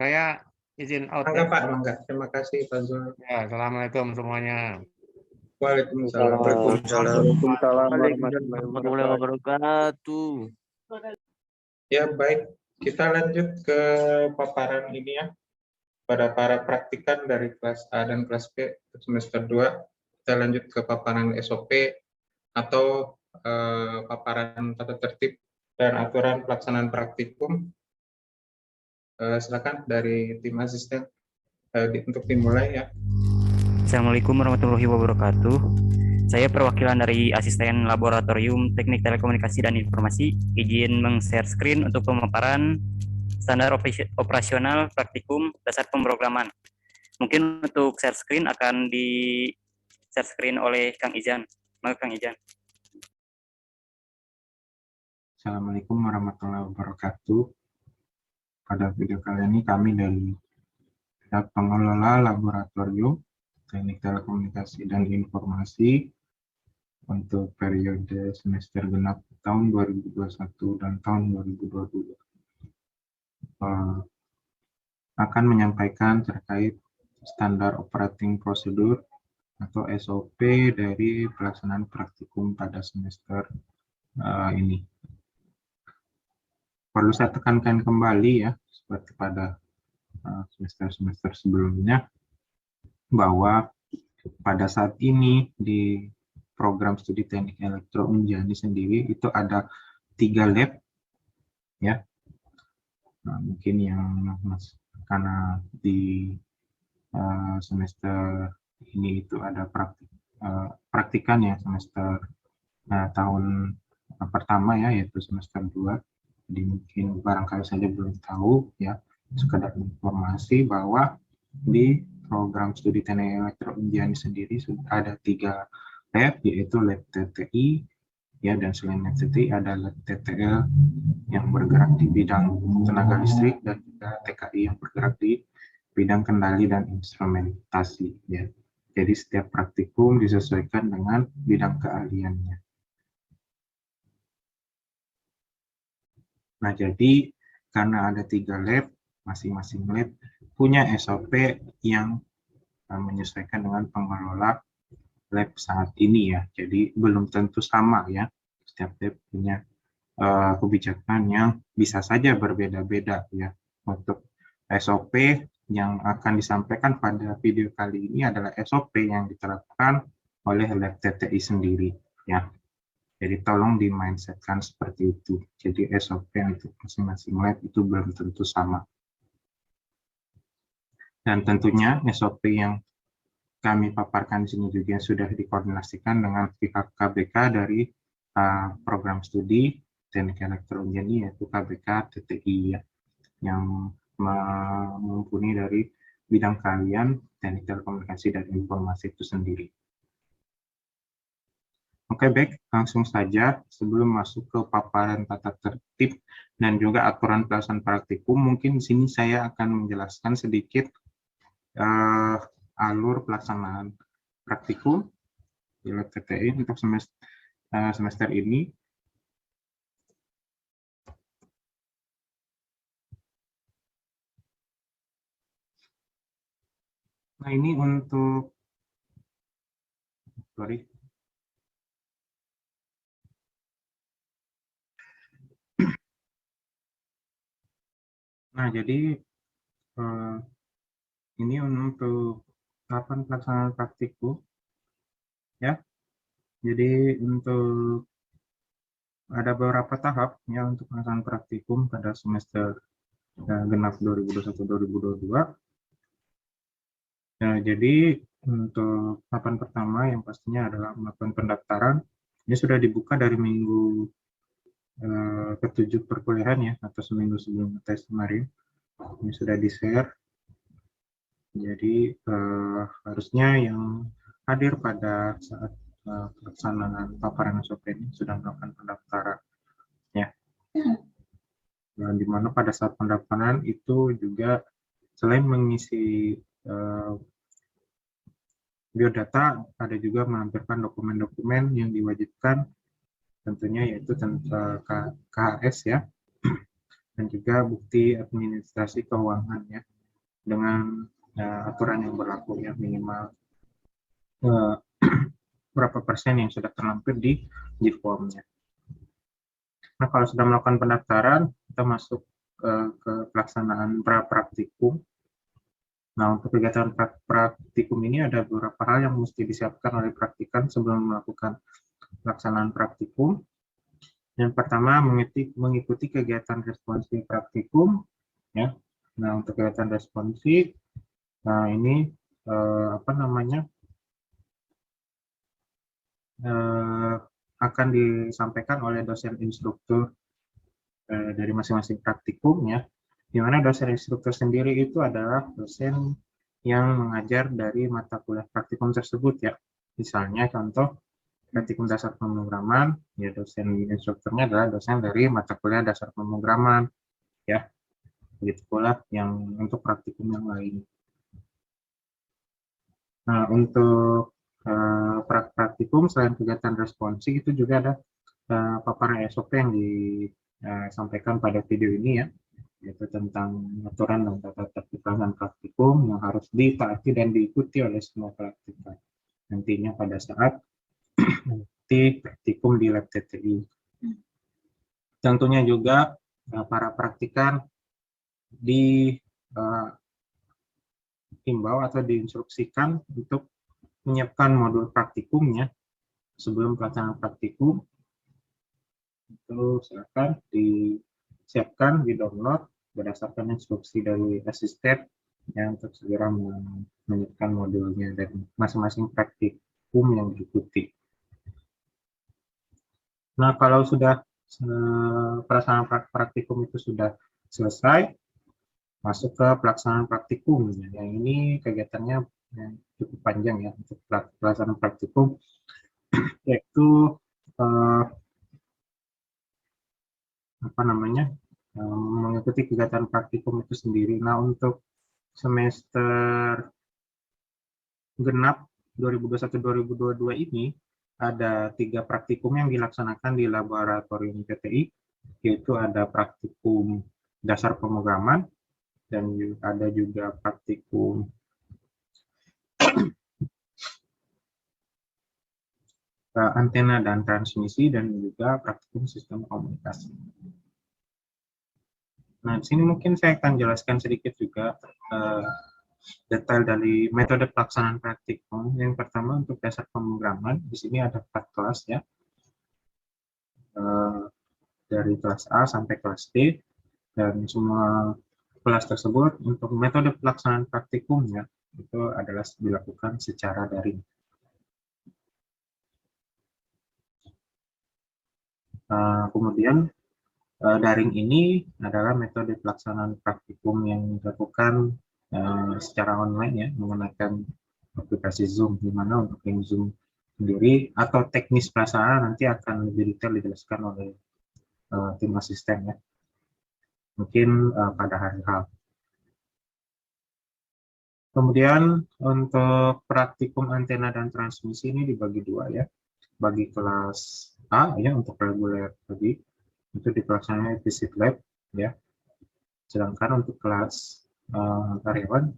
Saya izin out. Mangga Pak, mangga. Terima kasih Pak Zul. Ya, assalamualaikum semuanya. Waalaikumsalam. Waalaikumsalam warahmatullahi wabarakatuh. Ya baik, kita lanjut ke paparan ini ya. Pada para praktikan dari kelas A dan kelas B semester 2, kita lanjut ke paparan SOP atau paparan tata tertib dan aturan pelaksanaan praktikum. Silakan dari tim asisten untuk dimulai ya. Assalamualaikum warahmatullahi wabarakatuh. Saya perwakilan dari Asisten Laboratorium Teknik Telekomunikasi dan Informasi, izin meng-share screen untuk pemaparan standar operasional praktikum dasar pemrograman. Mungkin untuk share screen akan di-share screen oleh Kang Izan. Maka Kang Izan. Assalamualaikum warahmatullahi wabarakatuh. Pada video kali ini kami dari pihak pengelola Laboratorium Teknik Telekomunikasi dan Informasi untuk periode semester genap tahun 2021 dan tahun 2022 akan menyampaikan terkait standar operating procedure atau SOP dari pelaksanaan praktikum pada semester ini. Perlu saya tekankan kembali ya, seperti pada semester-semester sebelumnya, bahwa pada saat ini di program studi teknik elektro Unjani sendiri itu ada 3 lab ya. Nah, mungkin yang karena di semester ini itu ada praktikan ya semester tahun pertama ya, yaitu semester 2. Jadi mungkin barangkali saja belum tahu ya, sekedar informasi bahwa di program studi teknik elektro Unjani sendiri sudah ada 3 lab, yaitu lab TTI ya, dan selain lab TTI ada lab TTL yang bergerak di bidang tenaga listrik, dan juga TKI yang bergerak di bidang kendali dan instrumentasi ya. Jadi setiap praktikum disesuaikan dengan bidang keahliannya. Nah, jadi karena ada 3 lab, masing-masing lab punya SOP yang menyesuaikan dengan pengelola lab saat ini ya. Jadi belum tentu sama ya. Setiap lab punya kebijakan yang bisa saja berbeda-beda ya. Untuk SOP yang akan disampaikan pada video kali ini adalah SOP yang diterapkan oleh lab TTI sendiri ya. Jadi tolong di-mindsetkan seperti itu. Jadi SOP untuk masing-masing lab itu belum tentu sama. Dan tentunya SOP yang kami paparkan di sini juga sudah dikoordinasikan dengan pihak KBK dari program studi teknik elektro Unjani, yaitu KBK TTI ya, yang mumpuni dari bidang keahlian teknik telekomunikasi dan informasi itu sendiri. Oke, baik, langsung saja sebelum masuk ke paparan tata tertib dan juga aturan pelaksanaan praktikum, mungkin di sini saya akan menjelaskan sedikit alur pelaksanaan praktikum di lab TTI untuk semester ini. Nah, ini untuk Nah, jadi ini untuk tahapan pelaksanaan praktikum ya. Jadi untuk ada beberapa tahap ya untuk pelaksanaan praktikum pada semester genap 2021-2022. Nah, jadi untuk tahapan pertama yang pastinya adalah melakukan pendaftaran. Ini sudah dibuka dari minggu ke-7 perkuliahan ya, atau seminggu sebelum tes kemarin. Ini sudah di-share. Jadi harusnya yang hadir pada saat pelaksanaan paparan SOP ini sudah melakukan pendaftaran ya. Nah, di mana pada saat pendaftaran itu juga selain mengisi biodata, ada juga melampirkan dokumen-dokumen yang diwajibkan, tentunya yaitu tentang KHS ya, dan juga bukti administrasi keuangan ya, dengan aturan yang berlaku ya, minimal berapa persen yang sudah terlampir di G-form-nya. Nah, kalau sudah melakukan pendaftaran, kita masuk ke pelaksanaan pra-praktikum. Nah, untuk kegiatan praktikum ini ada beberapa hal yang mesti disiapkan oleh praktikan sebelum melakukan pelaksanaan praktikum. Yang pertama, mengikuti kegiatan responsi praktikum ya. Nah, untuk kegiatan responsi, nah ini akan disampaikan oleh dosen instruktur dari masing-masing praktikum ya, di mana dosen instruktur sendiri itu adalah dosen yang mengajar dari mata kuliah praktikum tersebut ya. Misalnya contoh praktikum dasar pemrograman, ya dosen instrukturnya adalah dosen dari mata kuliah dasar pemrograman ya. Begitu pula yang untuk praktikum yang lain. Nah, untuk praktikum selain kegiatan responsi itu juga ada paparan SOP yang disampaikan pada video ini ya, yaitu tentang aturan dan tata tertib pelaksanaan praktikum yang harus ditaati dan diikuti oleh semua praktikan nantinya pada saat praktikum di lab TTI. Tentunya juga para praktikan dihimbau atau diinstruksikan untuk menyiapkan modul praktikumnya sebelum pelaksanaan praktikum. Itu silakan disiapkan, di-download berdasarkan instruksi dari asisten yang untuk segera menyiapkan modulnya dan masing-masing praktikum yang diikuti. Nah, kalau sudah pelaksanaan praktikum itu sudah selesai, masuk ke pelaksanaan praktikum. Yang ini kegiatannya cukup panjang ya untuk pelaksanaan praktikum, yaitu mengikuti kegiatan praktikum itu sendiri. Nah, untuk semester genap 2021-2022 ini ada 3 praktikum yang dilaksanakan di laboratorium TTI, yaitu ada praktikum dasar pemrograman dan ada juga praktikum antena dan transmisi dan juga praktikum sistem komunikasi. Nah, di sini mungkin saya akan jelaskan sedikit juga detail dari metode pelaksanaan praktikum. Yang pertama untuk dasar pemrograman, di sini ada 4 kelas ya, dari kelas A sampai kelas D, dan semua kelas tersebut untuk metode pelaksanaan praktikumnya itu adalah dilakukan secara daring. Kemudian daring ini adalah metode pelaksanaan praktikum yang dilakukan secara online ya, menggunakan aplikasi Zoom, di mana untuk yang Zoom sendiri atau teknis pelaksanaan nanti akan lebih detail dijelaskan oleh tim asisten ya, mungkin pada hari H. Kemudian untuk praktikum antena dan transmisi ini dibagi 2 ya, bagi kelas A ya untuk reguler tadi itu dilaksanakan visit lab ya, sedangkan untuk kelas karyawan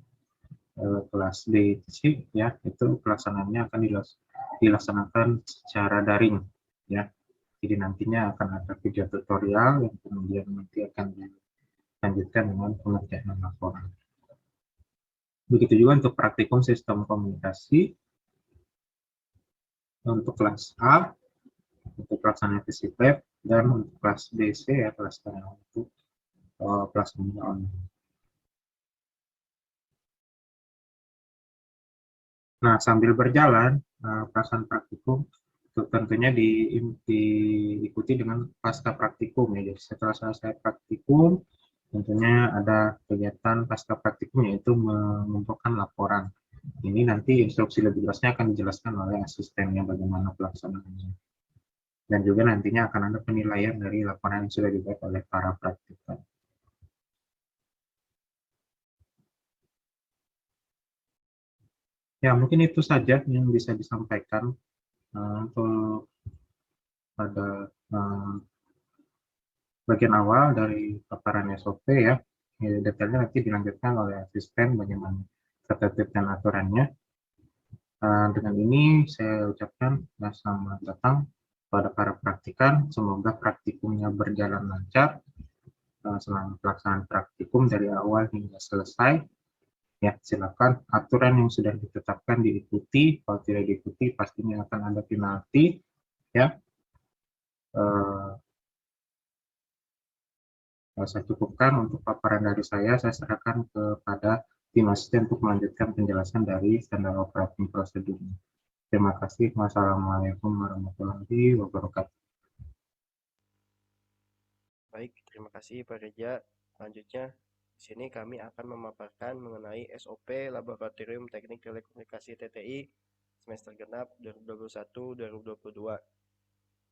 kelas B C ya itu pelaksanaannya akan dilaksanakan secara daring ya. Jadi nantinya akan ada video tutorial yang kemudian nanti akan dilanjutkan dengan pengerjaan laporan. Begitu juga untuk praktikum sistem komunikasi untuk kelas A untuk pelaksanaan visit lab, dan untuk kelas BC ya kelas karyawan itu pelaksanaannya online. Nah, sambil berjalan pelaksanaan praktikum itu tentunya diikuti dengan pasca praktikum ya. Jadi setelah selesai praktikum tentunya ada kegiatan pasca praktikum yaitu mengumpulkan laporan. Ini nanti instruksi lebih jelasnya akan dijelaskan oleh asistennya bagaimana pelaksanaannya. Dan juga nantinya akan ada penilaian dari laporan yang sudah dibuat oleh para praktikan. Ya, mungkin itu saja yang bisa disampaikan untuk pada bagian awal dari paparan SOP ya. Detailnya nanti dilanjutkan oleh asisten bagaimana tertib dan aturannya. Dengan ini saya ucapkan selamat datang pada para praktikan. Semoga praktikumnya berjalan lancar selama pelaksanaan praktikum dari awal hingga selesai. Ya, silakan aturan yang sudah ditetapkan diikuti. Kalau tidak diikuti, pastinya akan ada penalti. Ya, saya cukupkan untuk paparan dari saya serahkan kepada tim asisten untuk melanjutkan penjelasan dari standar operating procedure. Terima kasih. Wassalamualaikum warahmatullahi wabarakatuh. Baik, terima kasih Pak Reja. Selanjutnya, di sini kami akan memaparkan mengenai SOP Laboratorium Teknik Telekomunikasi TTI semester genap 2021-2022,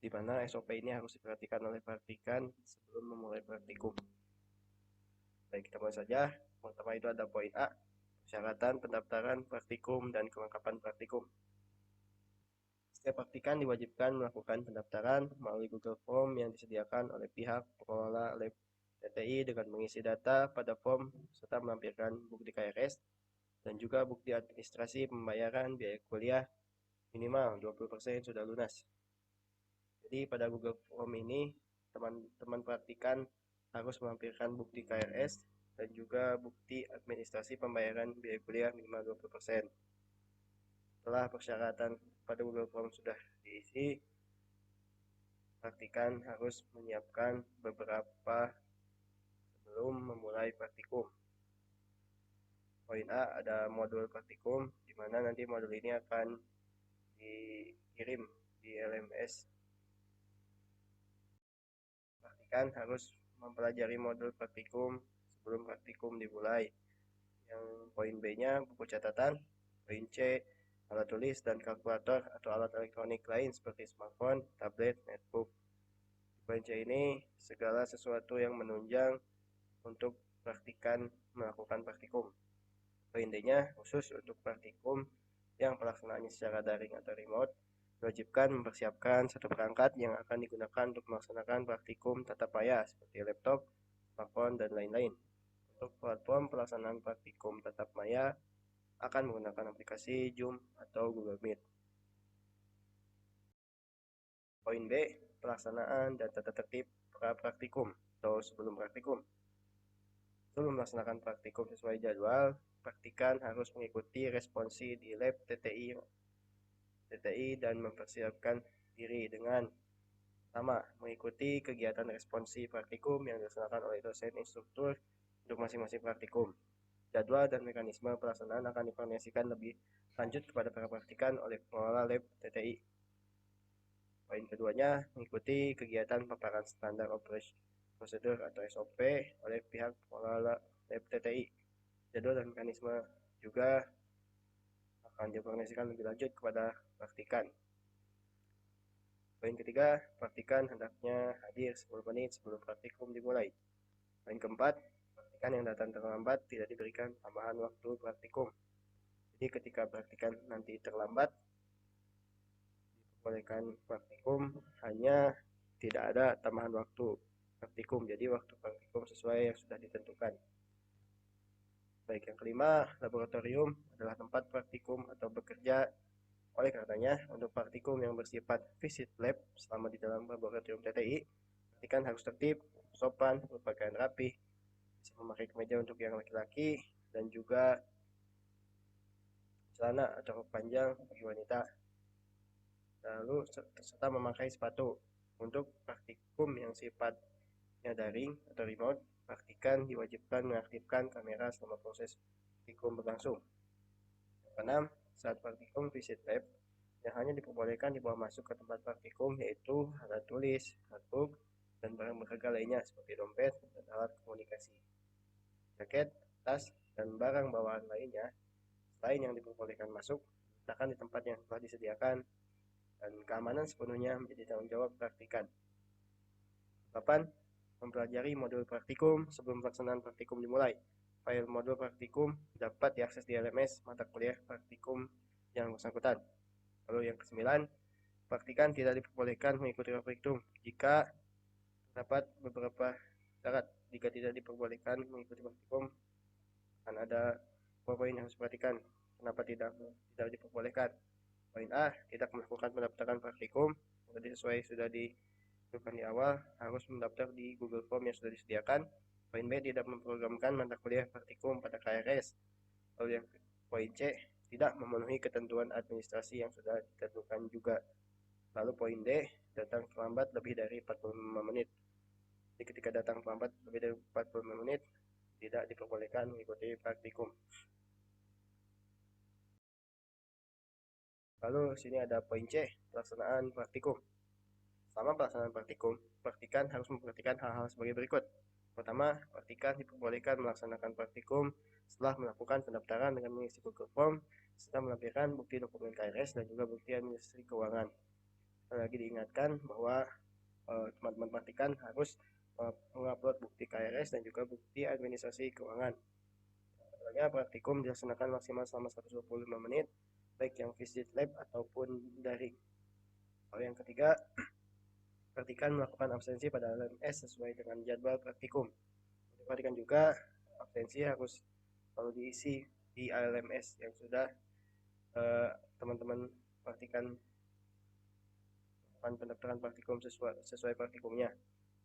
di mana SOP ini harus diperhatikan oleh praktikan sebelum memulai praktikum. Baik, kita mulai saja. Pertama itu ada poin A, persyaratan pendaftaran praktikum dan kelengkapan praktikum. Setiap praktikan diwajibkan melakukan pendaftaran melalui Google Form yang disediakan oleh pihak pengelola lab TTI dengan mengisi data pada form serta melampirkan bukti KRS dan juga bukti administrasi pembayaran biaya kuliah minimal 20% sudah lunas. Jadi pada Google Form ini teman-teman praktikan harus melampirkan bukti KRS dan juga bukti administrasi pembayaran biaya kuliah minimal 20%. Setelah persyaratan pada Google Form sudah diisi, praktikan harus menyiapkan beberapa sebelum memulai praktikum. Poin A ada modul praktikum, di mana nanti modul ini akan dikirim di LMS. Praktikan harus mempelajari modul praktikum sebelum praktikum dimulai. Yang poin B-nya buku catatan, poin C alat tulis dan kalkulator atau alat elektronik lain seperti smartphone, tablet, netbook. Poin C ini segala sesuatu yang menunjang untuk praktikan melakukan praktikum. Poin D-nya khusus untuk praktikum yang pelaksanaannya secara daring atau remote, diwajibkan mempersiapkan satu perangkat yang akan digunakan untuk melaksanakan praktikum tatap muka seperti laptop, smartphone, dan lain-lain. Untuk platform pelaksanaan praktikum tatap muka akan menggunakan aplikasi Zoom atau Google Meet. Poin B, pelaksanaan dan tata tertib praktikum atau sebelum praktikum. Sebelum melaksanakan praktikum sesuai jadwal, praktikan harus mengikuti responsi di lab TTI dan mempersiapkan diri dengan pertama, mengikuti kegiatan responsi praktikum yang dilaksanakan oleh dosen instruktur untuk masing-masing praktikum. Jadwal dan mekanisme pelaksanaan akan dikoordinasikan lebih lanjut kepada para praktikan oleh pengelola lab TTI. Poin keduanya, mengikuti kegiatan paparan standar operasi prosedur atau SOP oleh pihak pengelola lab TTI. Jadwal dan mekanisme juga akan dikoordinasikan lebih lanjut kepada praktikan. Poin ketiga, praktikan hendaknya hadir 10 menit sebelum praktikum dimulai. Poin keempat, praktikan yang datang terlambat tidak diberikan tambahan waktu praktikum. Jadi ketika praktikan nanti terlambat, diperbolehkan praktikum, hanya tidak ada tambahan waktu praktikum. Jadi waktu praktikum sesuai yang sudah ditentukan. Baik, yang kelima, laboratorium adalah tempat praktikum atau bekerja. Oleh karenanya, untuk praktikum yang bersifat visit lab selama di dalam laboratorium TTI, praktikan harus tertib, sopan, berpakaian rapi, bisa memakai kemeja untuk yang laki-laki, dan juga celana atau rok panjang bagi wanita. Lalu serta memakai sepatu. Untuk praktikum yang sifatnya daring atau remote, praktikan diwajibkan mengaktifkan kamera selama proses praktikum berlangsung. Yang keenam, saat praktikum visit lab, yang hanya diperbolehkan dibawa masuk ke tempat praktikum yaitu alat tulis, notebook, dan barang berharga lainnya seperti dompet dan alat komunikasi, jaket, tas, dan barang bawaan lainnya selain yang diperbolehkan masuk letakkan di tempat yang telah disediakan, dan keamanan sepenuhnya menjadi tanggung jawab praktikan. 8. Mempelajari modul praktikum sebelum pelaksanaan praktikum dimulai. File modul praktikum dapat diakses di LMS mata kuliah praktikum yang bersangkutan. Lalu yang ke-9, praktikan tidak diperbolehkan mengikuti praktikum jika terdapat beberapa syarat. Jika tidak diperbolehkan mengikuti praktikum, akan ada beberapa poin yang harus diperhatikan. Kenapa tidak diperbolehkan? Poin A, tidak melakukan pendaftaran praktikum. Jadi sesuai sudah ditentukan di awal, harus mendaftar di Google Form yang sudah disediakan. Poin B, tidak memprogramkan mata kuliah praktikum pada KRS. Lalu yang poin C, tidak memenuhi ketentuan administrasi yang sudah ditentukan juga. Lalu poin D, datang terlambat lebih dari 45 menit. Jadi ketika datang terlambat lebih dari 45 menit, tidak diperbolehkan mengikuti praktikum. Lalu sini ada poin C, pelaksanaan praktikum. Selama pelaksanaan praktikum, praktikan harus memperhatikan hal-hal sebagai berikut. Pertama, praktikan diperbolehkan melaksanakan praktikum setelah melakukan pendaftaran dengan mengisi Google Form, serta melampirkan bukti dokumen KRS dan juga bukti administrasi keuangan. Lagi diingatkan bahwa teman-teman praktikan harus mengupload bukti KRS dan juga bukti administrasi keuangan. Sebenarnya praktikum dilaksanakan maksimal selama 125 menit, baik yang visit lab ataupun daring. Lalu yang ketiga, praktikan melakukan absensi pada LMS sesuai dengan jadwal praktikum. Perhatikan juga absensi harus selalu diisi di LMS yang sudah teman-teman praktikan pendaftaran praktikum sesuai praktikumnya.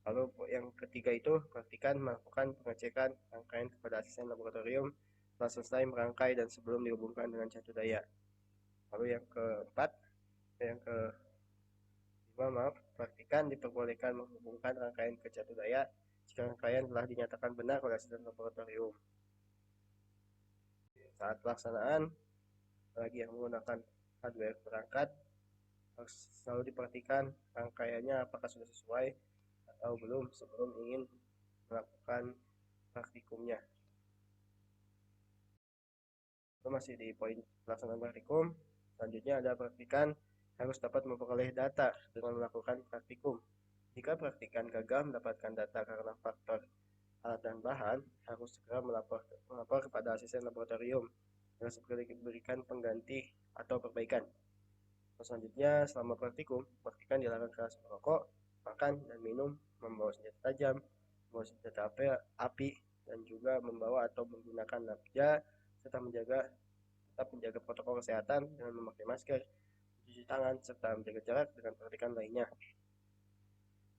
Lalu yang ketiga itu praktikan melakukan pengecekan rangkaian kepada asisten laboratorium setelah selesai merangkai dan sebelum dihubungkan dengan catu daya. Lalu yang kelima, praktikan diperbolehkan menghubungkan rangkaian ke catu daya jika rangkaian telah dinyatakan benar oleh asisten laboratorium. Saat pelaksanaan, bagi yang menggunakan hardware perangkat, harus selalu diperhatikan rangkaiannya apakah sudah sesuai atau belum sebelum ingin melakukan praktikumnya. Itu masih di poin pelaksanaan praktikum. Selanjutnya ada praktikan harus dapat memperoleh data dengan melakukan praktikum. Jika praktikan gagal mendapatkan data karena faktor alat dan bahan, harus segera melapor kepada asisten laboratorium agar segera diberikan pengganti atau perbaikan. Selanjutnya, selama praktikum, praktikan dilarang keras merokok, makan dan minum, membawa senjata tajam, membawa senjata api, dan juga membawa atau menggunakan nafja, serta tetap menjaga protokol kesehatan dengan memakai masker, mencuci tangan, serta menjaga jarak dengan praktikan lainnya.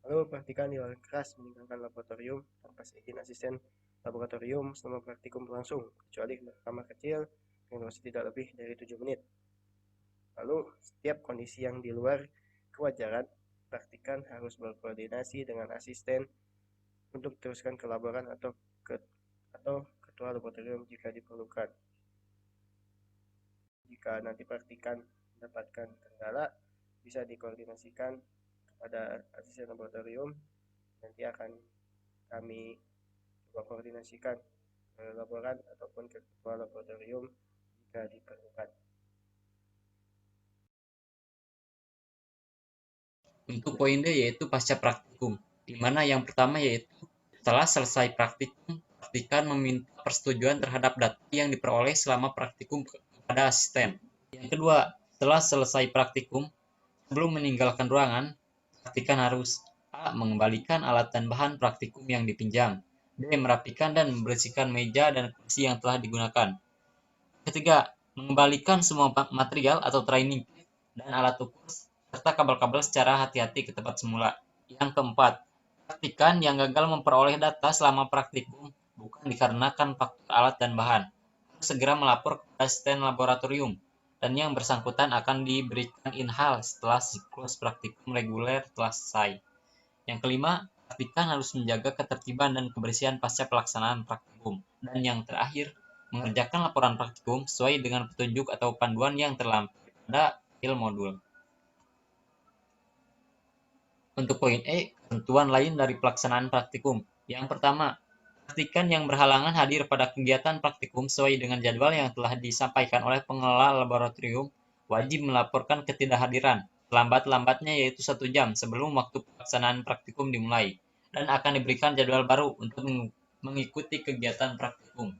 Lalu praktikan dilarang keras meninggalkan laboratorium tanpa seizin asisten laboratorium selama praktikum berlangsung, kecuali kamar kecil dengan durasi tidak lebih dari 7 menit. Lalu, setiap kondisi yang di luar kewajaran, praktikan harus berkoordinasi dengan asisten untuk diteruskan ke laboran atau ketua laboratorium jika diperlukan. Jika nanti praktikan mendapatkan kendala, bisa dikoordinasikan kepada asisten laboratorium. Nanti akan kami coba koordinasikan ke laboran ataupun ke ketua laboratorium jika diperlukan. Untuk poin D yaitu pasca praktikum, di mana yang pertama yaitu setelah selesai praktikum, praktikan meminta persetujuan terhadap data yang diperoleh selama praktikum kepada asisten. Yang kedua, setelah selesai praktikum, sebelum meninggalkan ruangan, praktikan harus A. Mengembalikan alat dan bahan praktikum yang dipinjam, B. Merapikan dan membersihkan meja dan kursi yang telah digunakan. Ketiga, mengembalikan semua material atau training dan alat ukur serta kabel-kabel secara hati-hati ke tempat semula. Yang keempat, praktikan yang gagal memperoleh data selama praktikum bukan dikarenakan faktor alat dan bahan. Harus segera melapor ke asisten laboratorium dan yang bersangkutan akan diberikan inhal setelah siklus praktikum reguler telah selesai. Yang kelima, praktikan harus menjaga ketertiban dan kebersihan pasca pelaksanaan praktikum. Dan yang terakhir, mengerjakan laporan praktikum sesuai dengan petunjuk atau panduan yang terlampir pada file modul. Untuk poin E, ketentuan lain dari pelaksanaan praktikum. Yang pertama, pastikan yang berhalangan hadir pada kegiatan praktikum sesuai dengan jadwal yang telah disampaikan oleh pengelola laboratorium wajib melaporkan ketidakhadiran lambat-lambatnya yaitu 1 jam sebelum waktu pelaksanaan praktikum dimulai dan akan diberikan jadwal baru untuk mengikuti kegiatan praktikum.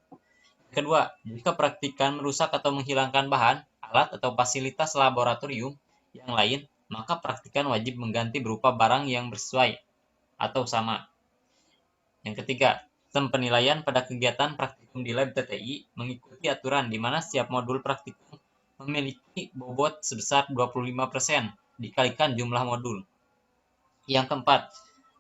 Kedua, jika praktikan merusak atau menghilangkan bahan, alat atau fasilitas laboratorium yang lain, maka praktikan wajib mengganti berupa barang yang sesuai atau sama. Yang ketiga, sistem penilaian pada kegiatan praktikum di lab TTI mengikuti aturan di mana setiap modul praktikum memiliki bobot sebesar 25% dikalikan jumlah modul. Yang keempat,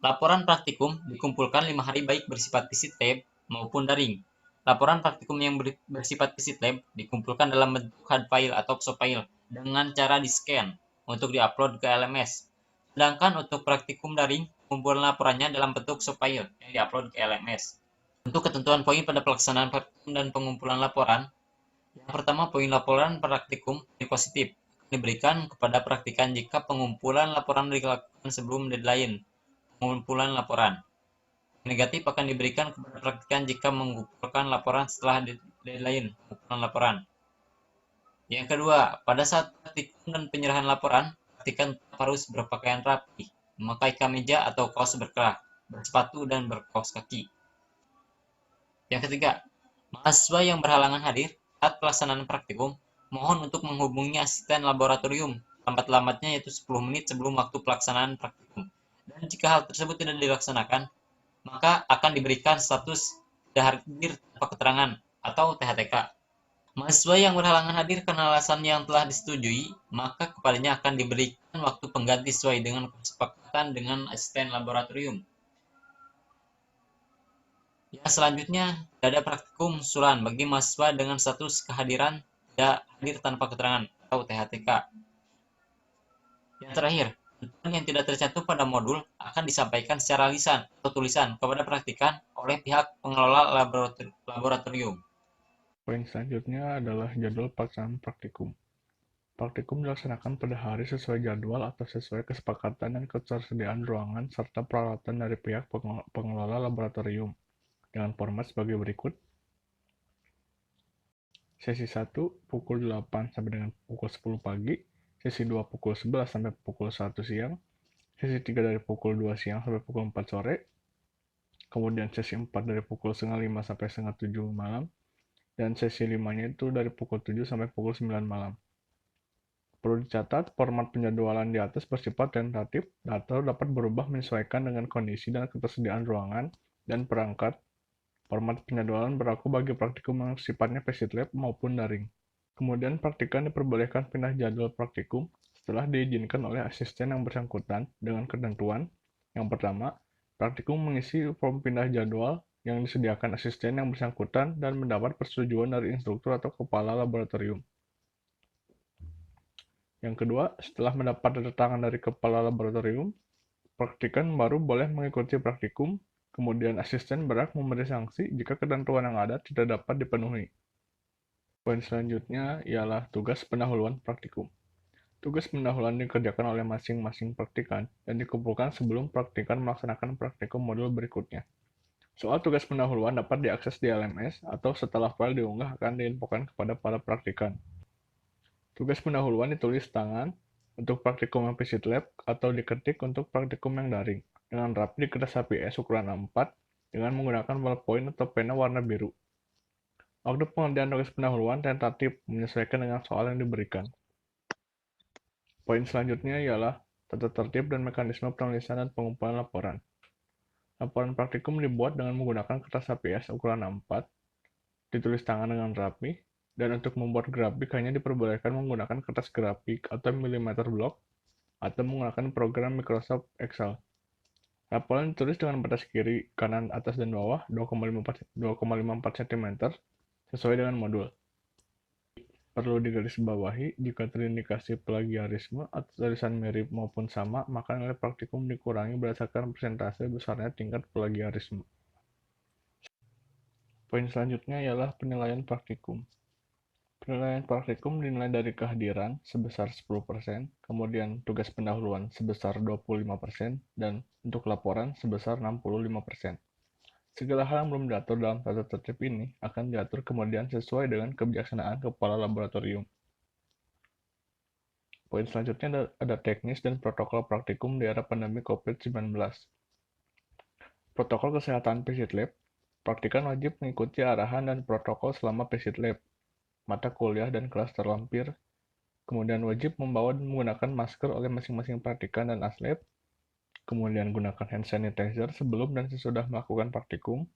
laporan praktikum dikumpulkan 5 hari baik bersifat visit lab maupun daring. Laporan praktikum yang bersifat visit lab dikumpulkan dalam bentuk hard file atau XO file dengan cara di-scan untuk diupload ke LMS. Sedangkan untuk praktikum daring, pengumpulan laporannya dalam bentuk XO file yang diupload ke LMS. Untuk ketentuan poin pada pelaksanaan praktikum dan pengumpulan laporan, yang pertama, poin laporan praktikum positif diberikan kepada praktikan jika pengumpulan laporan dilakukan sebelum deadline pengumpulan laporan. Negatif akan diberikan kepada praktikan jika mengumpulkan laporan setelah deadline pengumpulan laporan. Yang kedua, pada saat praktikum dan penyerahan laporan, praktikan harus berpakaian rapi, memakai kemeja atau kaos berkerah, bersepatu dan berkaos kaki. Yang ketiga, mahasiswa yang berhalangan hadir saat pelaksanaan praktikum, mohon untuk menghubungi asisten laboratorium lambat-lambatnya yaitu 10 menit sebelum waktu pelaksanaan praktikum. Dan jika hal tersebut tidak dilaksanakan, maka akan diberikan status tidak hadir tanpa keterangan atau THTK. Mahasiswa yang berhalangan hadir karena alasan yang telah disetujui, maka kepadanya akan diberikan waktu pengganti sesuai dengan kesepakatan dengan asisten laboratorium. Yang selanjutnya, tidak ada praktikum susulan bagi mahasiswa dengan status kehadiran tidak hadir tanpa keterangan atau THTK. Yang terakhir, tentuan yang tidak tercantum pada modul akan disampaikan secara lisan atau tulisan kepada praktikan oleh pihak pengelola laboratorium. Poin selanjutnya adalah jadwal pelaksanaan praktikum. Praktikum dilaksanakan pada hari sesuai jadwal atau sesuai kesepakatan dan ketersediaan ruangan serta peralatan dari pihak pengelola laboratorium dengan format sebagai berikut. Sesi 1 pukul 8 sampai dengan pukul 10 pagi, sesi 2 pukul 11 sampai pukul 1 siang, sesi 3 dari pukul 2 siang sampai pukul 4 sore, kemudian sesi 4 dari pukul setengah 5 sampai setengah 7 malam, dan sesi 5-nya itu dari pukul 7 sampai pukul 9 malam. Perlu dicatat, format penjadwalan di atas bersifat tentatif atau dapat berubah menyesuaikan dengan kondisi dan ketersediaan ruangan dan perangkat. Format penjadwalan berlaku bagi praktikum yang sifatnya visit lab maupun daring. Kemudian praktikan diperbolehkan pindah jadwal praktikum setelah diizinkan oleh asisten yang bersangkutan dengan ketentuan. Yang pertama, praktikum mengisi form pindah jadwal yang disediakan asisten yang bersangkutan dan mendapat persetujuan dari instruktur atau kepala laboratorium. Yang kedua, setelah mendapat tanda tangan dari kepala laboratorium, praktikan baru boleh mengikuti praktikum, kemudian asisten berhak memberi sanksi jika ketentuan yang ada tidak dapat dipenuhi. Poin selanjutnya ialah tugas pendahuluan praktikum. Tugas pendahuluan dikerjakan oleh masing-masing praktikan dan dikumpulkan sebelum praktikan melaksanakan praktikum modul berikutnya. Soal tugas pendahuluan dapat diakses di LMS atau setelah file diunggah akan diinfokan kepada para praktikan. Tugas pendahuluan ditulis tangan untuk praktikum yang visit lab atau diketik untuk praktikum yang daring dengan rapi di kertas HPS ukuran A4 dengan menggunakan ballpoint atau pena warna biru. Waktu pengerjaan tugas pendahuluan tentatif menyesuaikan dengan soal yang diberikan. Poin selanjutnya ialah tata tertib dan mekanisme penulisan dan pengumpulan laporan. Laporan praktikum dibuat dengan menggunakan kertas HPS ukuran A4, ditulis tangan dengan rapi, dan untuk membuat grafik hanya diperbolehkan menggunakan kertas grafik atau millimeter block atau menggunakan program Microsoft Excel. Laporan ditulis dengan batas kiri, kanan, atas, dan bawah 2,54 cm sesuai dengan modul. Perlu digarisbawahi, jika terindikasi plagiarisme atau tulisan mirip maupun sama, maka nilai praktikum dikurangi berdasarkan persentase besarnya tingkat plagiarisme. Poin selanjutnya ialah penilaian praktikum. Penilaian praktikum dinilai dari kehadiran sebesar 10%, kemudian tugas pendahuluan sebesar 25%, dan untuk laporan sebesar 65%. Segala hal yang belum diatur dalam tata tertib ini akan diatur kemudian sesuai dengan kebijaksanaan kepala laboratorium. Poin selanjutnya ada teknis dan protokol praktikum di era pandemi COVID-19. Protokol kesehatan visit lab, praktikan wajib mengikuti arahan dan protokol selama visit lab, mata kuliah dan kelas terlampir, kemudian wajib membawa dan menggunakan masker oleh masing-masing praktikan dan aslab, kemudian gunakan hand sanitizer sebelum dan sesudah melakukan praktikum,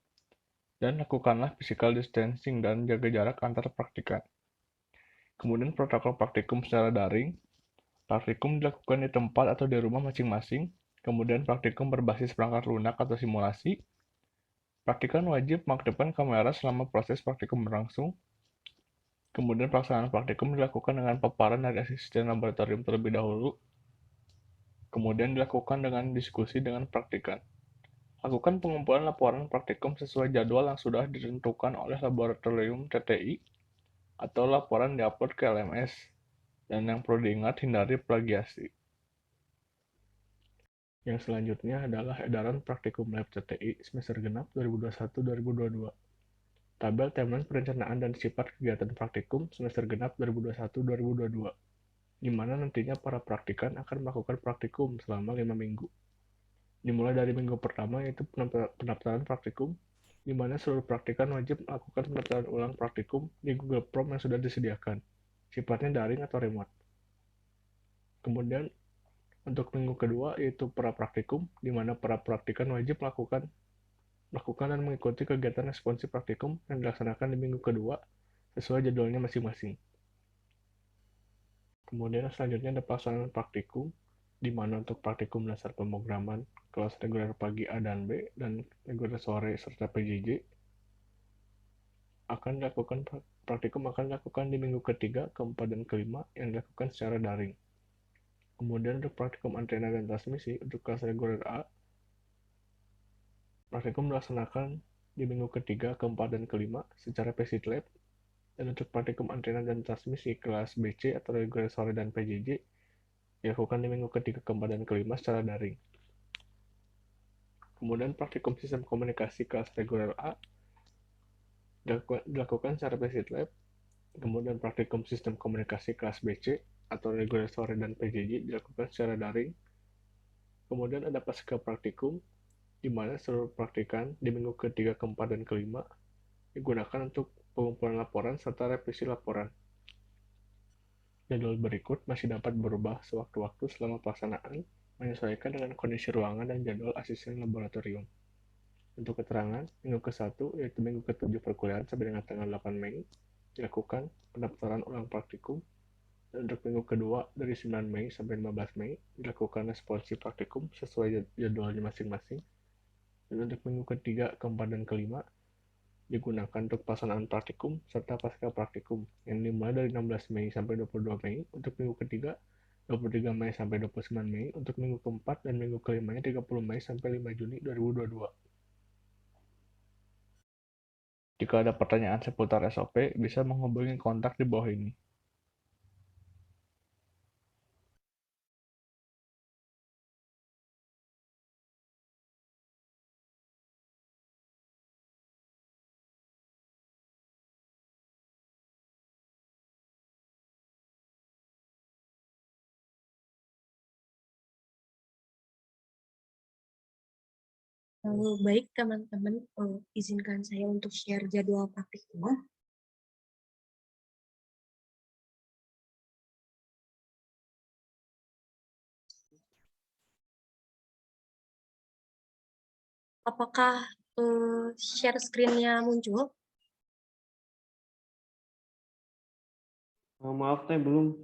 dan lakukanlah physical distancing dan jaga jarak antar praktikan. Kemudian protokol praktikum secara daring, praktikum dilakukan di tempat atau di rumah masing-masing, kemudian praktikum berbasis perangkat lunak atau simulasi, praktikan wajib mengaktifkan kamera selama proses praktikum berlangsung, kemudian pelaksanaan praktikum dilakukan dengan paparan dari asisten laboratorium terlebih dahulu, kemudian dilakukan dengan diskusi dengan praktikan. Lakukan pengumpulan laporan praktikum sesuai jadwal yang sudah ditentukan oleh laboratorium TTI, atau laporan diupload ke LMS, dan yang perlu diingat hindari plagiasi. Yang selanjutnya adalah edaran praktikum lab TTI semester genap 2021-2022. Tabel timeline perencanaan dan sifat kegiatan praktikum semester genap 2021-2022, di mana nantinya para praktikan akan melakukan praktikum selama 5 minggu. Dimulai dari minggu pertama yaitu pendaftaran praktikum, di mana seluruh praktikan wajib melakukan pendaftaran ulang praktikum di Google Form yang sudah disediakan, sifatnya daring atau remote. Kemudian untuk minggu kedua yaitu pra praktikum, di mana para praktikan wajib melakukan dan mengikuti kegiatan responsif praktikum yang dilaksanakan di minggu kedua sesuai jadwalnya masing-masing. Kemudian selanjutnya ada pelaksanaan praktikum, di mana untuk praktikum dasar pemrograman kelas reguler pagi A dan B dan reguler sore serta PJJ praktikum akan dilakukan di minggu ketiga, keempat, dan kelima yang dilakukan secara daring. Kemudian untuk praktikum antena dan transmisi untuk kelas reguler A, praktikum dilaksanakan di minggu ketiga, keempat, dan kelima secara Visit Lab, dan untuk praktikum antena dan transmisi kelas BC atau reguler sore dan PJJ dilakukan di minggu ketiga, keempat, dan kelima secara daring. Kemudian praktikum sistem komunikasi kelas reguler A dilakukan secara Visit Lab, kemudian praktikum sistem komunikasi kelas BC atau reguler sore dan PJJ dilakukan secara daring. Kemudian ada pasca praktikum, di mana seluruh praktikan di minggu ketiga, keempat, dan kelima digunakan untuk pengumpulan laporan serta revisi laporan. Jadwal berikut masih dapat berubah sewaktu-waktu selama pelaksanaan, menyesuaikan dengan kondisi ruangan dan jadwal asisten laboratorium. Untuk keterangan, minggu ke-1, yaitu minggu ke-7 perkuliahan sampai dengan tanggal 8 Mei, dilakukan pendaftaran ulang praktikum, dan untuk minggu kedua dari 9 Mei sampai 15 Mei, dilakukan responsi praktikum sesuai jadwalnya masing-masing, dan untuk minggu ketiga, keempat, dan kelima, digunakan untuk pelaksanaan praktikum serta pasca praktikum yang dimulai dari 16 Mei sampai 22 Mei untuk minggu ketiga, 23 Mei sampai 29 Mei untuk minggu keempat, dan minggu kelimanya 30 Mei sampai 5 Juni 2022. Jika ada pertanyaan seputar SOP, bisa menghubungi kontak di bawah ini. Baik teman-teman, izinkan saya untuk share jadwal praktikum. Apakah share screen-nya muncul? Maaf teh belum.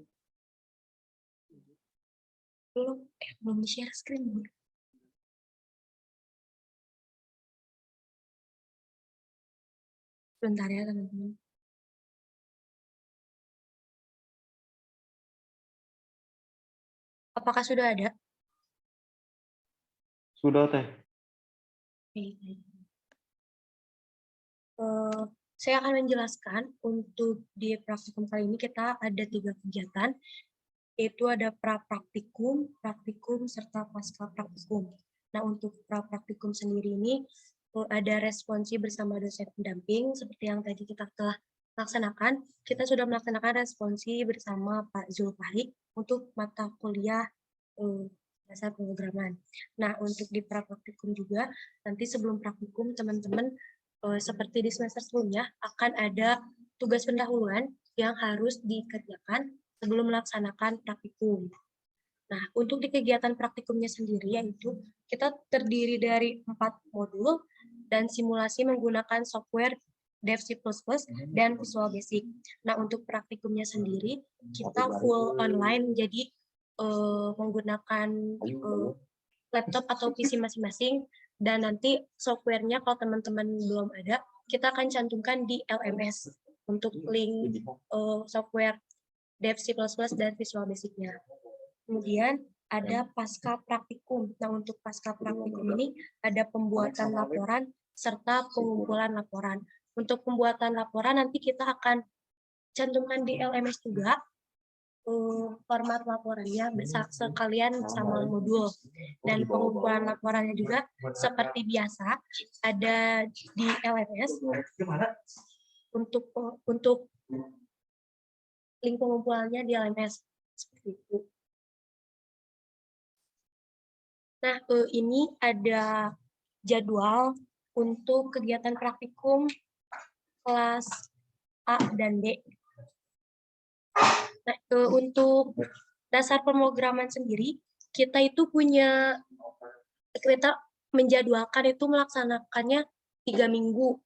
Belum di-share screen. Bentar ya teman-teman. Apakah sudah ada? Sudah teh. Saya akan menjelaskan untuk di praktikum kali ini kita ada 3 kegiatan, yaitu ada pra-praktikum, praktikum, serta pasca praktikum. Nah, untuk pra-praktikum sendiri ini ada responsi bersama dosen pendamping, seperti yang tadi kita telah laksanakan. Kita sudah melaksanakan responsi bersama Pak Zulfahri untuk mata kuliah dasar pemrograman. Nah, untuk di pra-praktikum juga, nanti sebelum praktikum, teman-teman seperti di semester sebelumnya, akan ada tugas pendahuluan yang harus dikerjakan sebelum melaksanakan praktikum. Nah, untuk di kegiatan praktikumnya sendiri, yaitu kita terdiri dari 4 modul dan simulasi menggunakan software Dev C++ dan Visual Basic. Nah, untuk praktikumnya sendiri, kita full online, jadi menggunakan laptop atau PC masing-masing, dan nanti softwarenya kalau teman-teman belum ada, kita akan cantumkan di LMS untuk link software Dev C++ dan Visual Basic-nya. Kemudian ada pasca praktikum. Nah, untuk pasca praktikum ini ada pembuatan laporan serta pengumpulan laporan. Untuk pembuatan laporan nanti kita akan cantumkan di LMS juga format laporannya sekalian sama modul, dan pengumpulan laporannya juga seperti biasa ada di LMS. Untuk link pengumpulannya di LMS seperti itu. Nah, ini ada jadwal untuk kegiatan praktikum kelas A dan D. Nah, untuk dasar pemrograman sendiri, kita menjadwalkan itu melaksanakannya 3 minggu,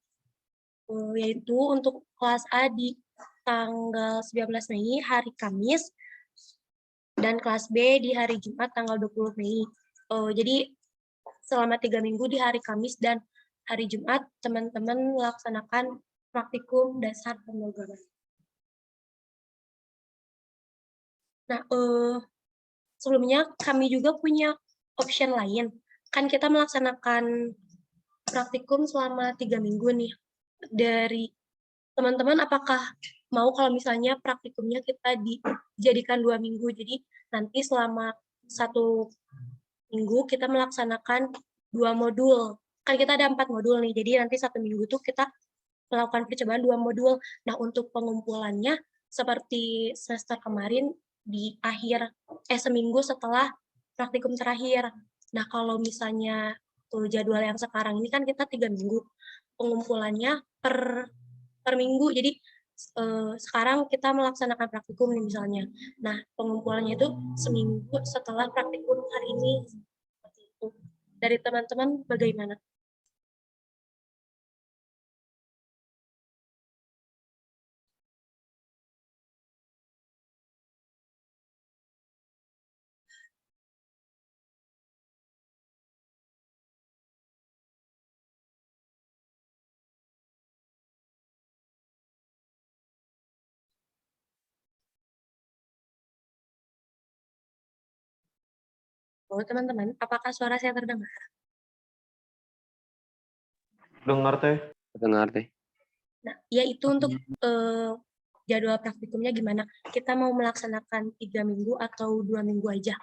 yaitu untuk kelas A di tanggal 19 Mei, hari Kamis, dan kelas B di hari Jumat tanggal 20 Mei. Jadi selama 3 minggu di hari Kamis dan hari Jumat, teman-teman melaksanakan praktikum dasar pemrograman. Nah, sebelumnya kami juga punya option lain. Kan kita melaksanakan praktikum selama 3 minggu nih. Dari teman-teman apakah mau kalau misalnya praktikumnya kita dijadikan 2 minggu, jadi nanti selama 1 minggu kita melaksanakan 2 modul. Kan kita ada 4 modul nih, jadi nanti 1 minggu tuh kita melakukan percobaan 2 modul. Nah, untuk pengumpulannya seperti semester kemarin di seminggu setelah praktikum terakhir. Nah, kalau misalnya jadwal yang sekarang ini kan kita 3 minggu. Pengumpulannya per minggu. Jadi sekarang kita melaksanakan praktikum nih misalnya. Nah, pengumpulannya itu seminggu setelah praktikum hari ini. Seperti itu. Dari teman-teman bagaimana? Oh, teman-teman, apakah suara saya terdengar? Dengar teh. Dengar teh. Nah, yaitu untuk jadwal praktikumnya gimana? Kita mau melaksanakan 3 minggu atau 2 minggu aja?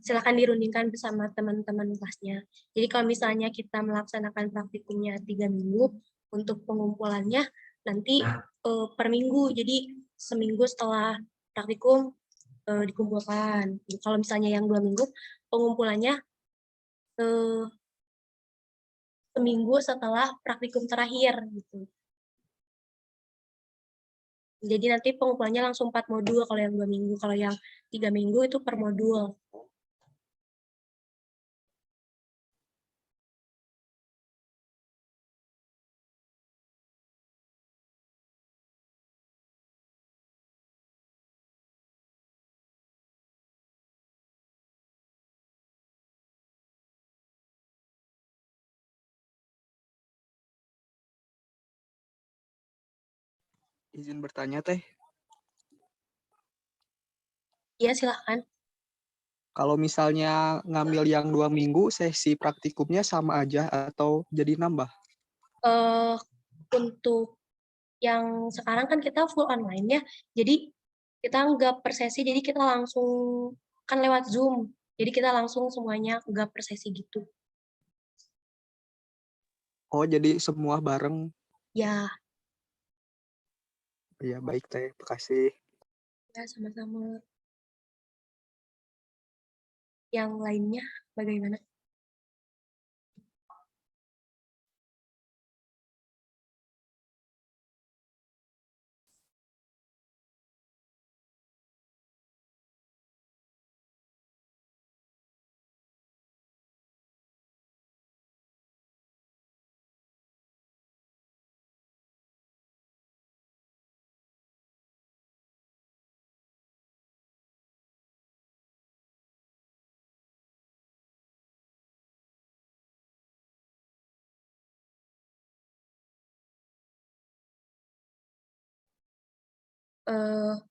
Silakan dirundingkan bersama teman-teman kelasnya. Jadi kalau misalnya kita melaksanakan praktikumnya 3 minggu, untuk pengumpulannya nanti per minggu. Jadi seminggu setelah praktikum dikumpulkan. Jadi, kalau misalnya yang 2 minggu, pengumpulannya seminggu setelah praktikum terakhir gitu. Jadi nanti pengumpulannya langsung 4 modul kalau yang 2 minggu, kalau yang 3 minggu itu per modul. Izin bertanya teh. Iya, silahkan. Kalau misalnya ngambil yang 2 minggu, sesi praktikumnya sama aja atau jadi nambah? Untuk yang sekarang kan kita full online ya, jadi kita nggak per sesi, jadi kita langsung, kan lewat Zoom, jadi kita langsung semuanya nggak per sesi gitu. Oh, jadi semua bareng? Ya. Ya, baik teh, makasih. Ya, sama-sama. Yang lainnya bagaimana?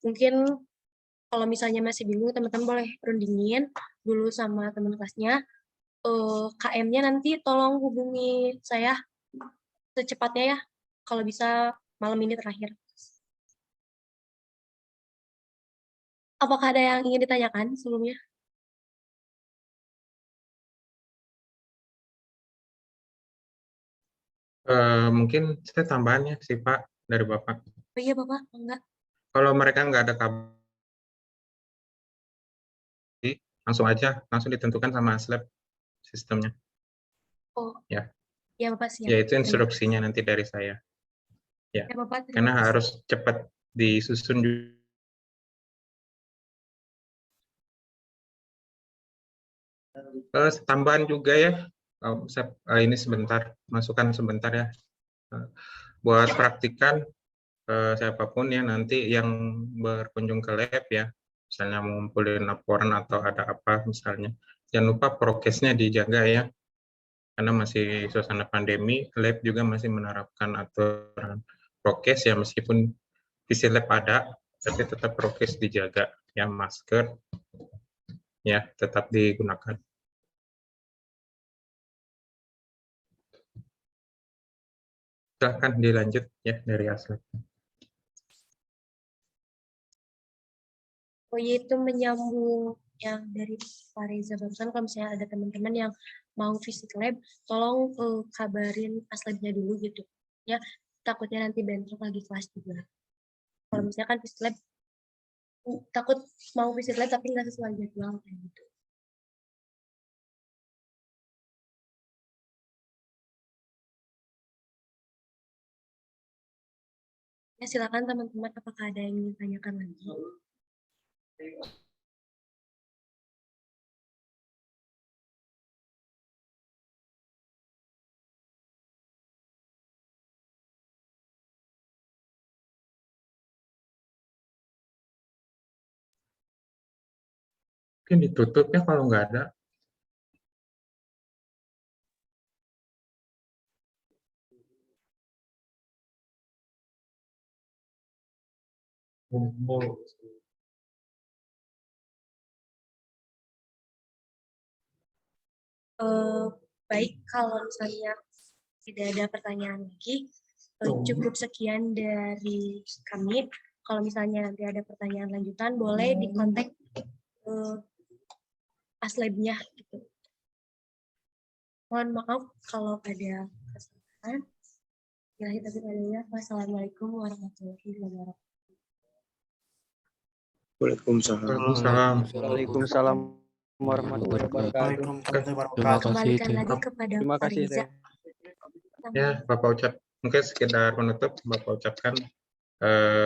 Mungkin kalau misalnya masih bingung, teman-teman boleh rundingin dulu sama teman kelasnya. KM-nya nanti tolong hubungi saya secepatnya ya, kalau bisa malam ini terakhir. Apakah ada yang ingin ditanyakan sebelumnya? Mungkin saya tambahannya sih Pak dari Bapak. Oh iya Bapak, enggak. Kalau mereka nggak ada kabar, langsung ditentukan sama Aslab sistemnya. Oh. Ya. Ya Bapak, siap. Ya, itu instruksinya nanti dari saya. Ya. Ya Bapak, karena harus cepat disusun juga. Tambahan juga ya, ini sebentar, masukan sebentar ya. Buat praktikan, siapapun ya nanti yang berkunjung ke lab ya, misalnya mengumpulin laporan atau ada apa misalnya, jangan lupa prokesnya dijaga ya, karena masih suasana pandemi, lab juga masih menerapkan aturan prokes ya, meskipun visi lab ada, tapi tetap prokes dijaga ya, masker ya tetap digunakan. Silahkan dilanjut ya dari Aslep. Oh iya, itu menyambung yang dari Pak Reza barusan, kalau misalnya ada teman-teman yang mau visit lab, tolong kabarin Aslabnya dulu gitu. Ya, takutnya nanti bentrok lagi kelas juga. Kalau misalnya kan visit lab, takut mau visit lab tapi nggak sesuai jadwal kayak gitu. Ya, silakan teman-teman, apakah ada yang ingin tanyakan lagi? Mungkin ditutup ya kalau nggak ada. Baik, kalau misalnya tidak ada pertanyaan lagi, cukup sekian dari kami. Kalau misalnya nanti ada pertanyaan lanjutan, boleh dikontak Aslabnya gitu. Mohon maaf kalau ada kesalahan. Wassalamualaikum warahmatullahi wabarakatuh. Waalaikumsalam. Waalaikumsalam warahmatullahi wabarakatuh. Kembalikan lagi kepada Terima Pak kasih, Riza. Ya, Bapak ucap, mungkin sekedar penutup, Bapak ucapkan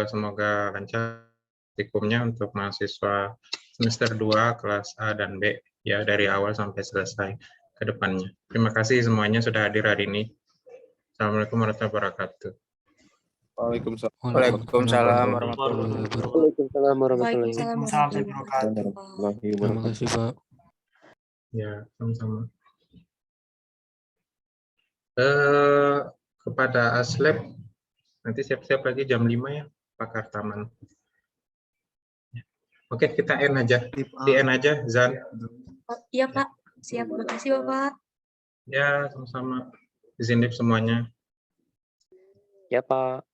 semoga lancar praktikumnya untuk mahasiswa semester 2 kelas A dan B ya dari awal sampai selesai ke depannya. Terima kasih semuanya sudah hadir hari ini. Assalamualaikum warahmatullahi wabarakatuh. Waalaikumsalam warahmatullahi wabarakatuh. Waalaikumsalam warahmatullahi Terima kasih, Pak. Ya, sama-sama. Kepada Aslab, nanti siap-siap lagi jam 5 ya, Pakar Taman. Oke, kita end aja. Di end aja, Zan. Oh, iya Pak, siap. Terima kasih Bapak. Ya, sama-sama. Izin semuanya. Ya, Pak.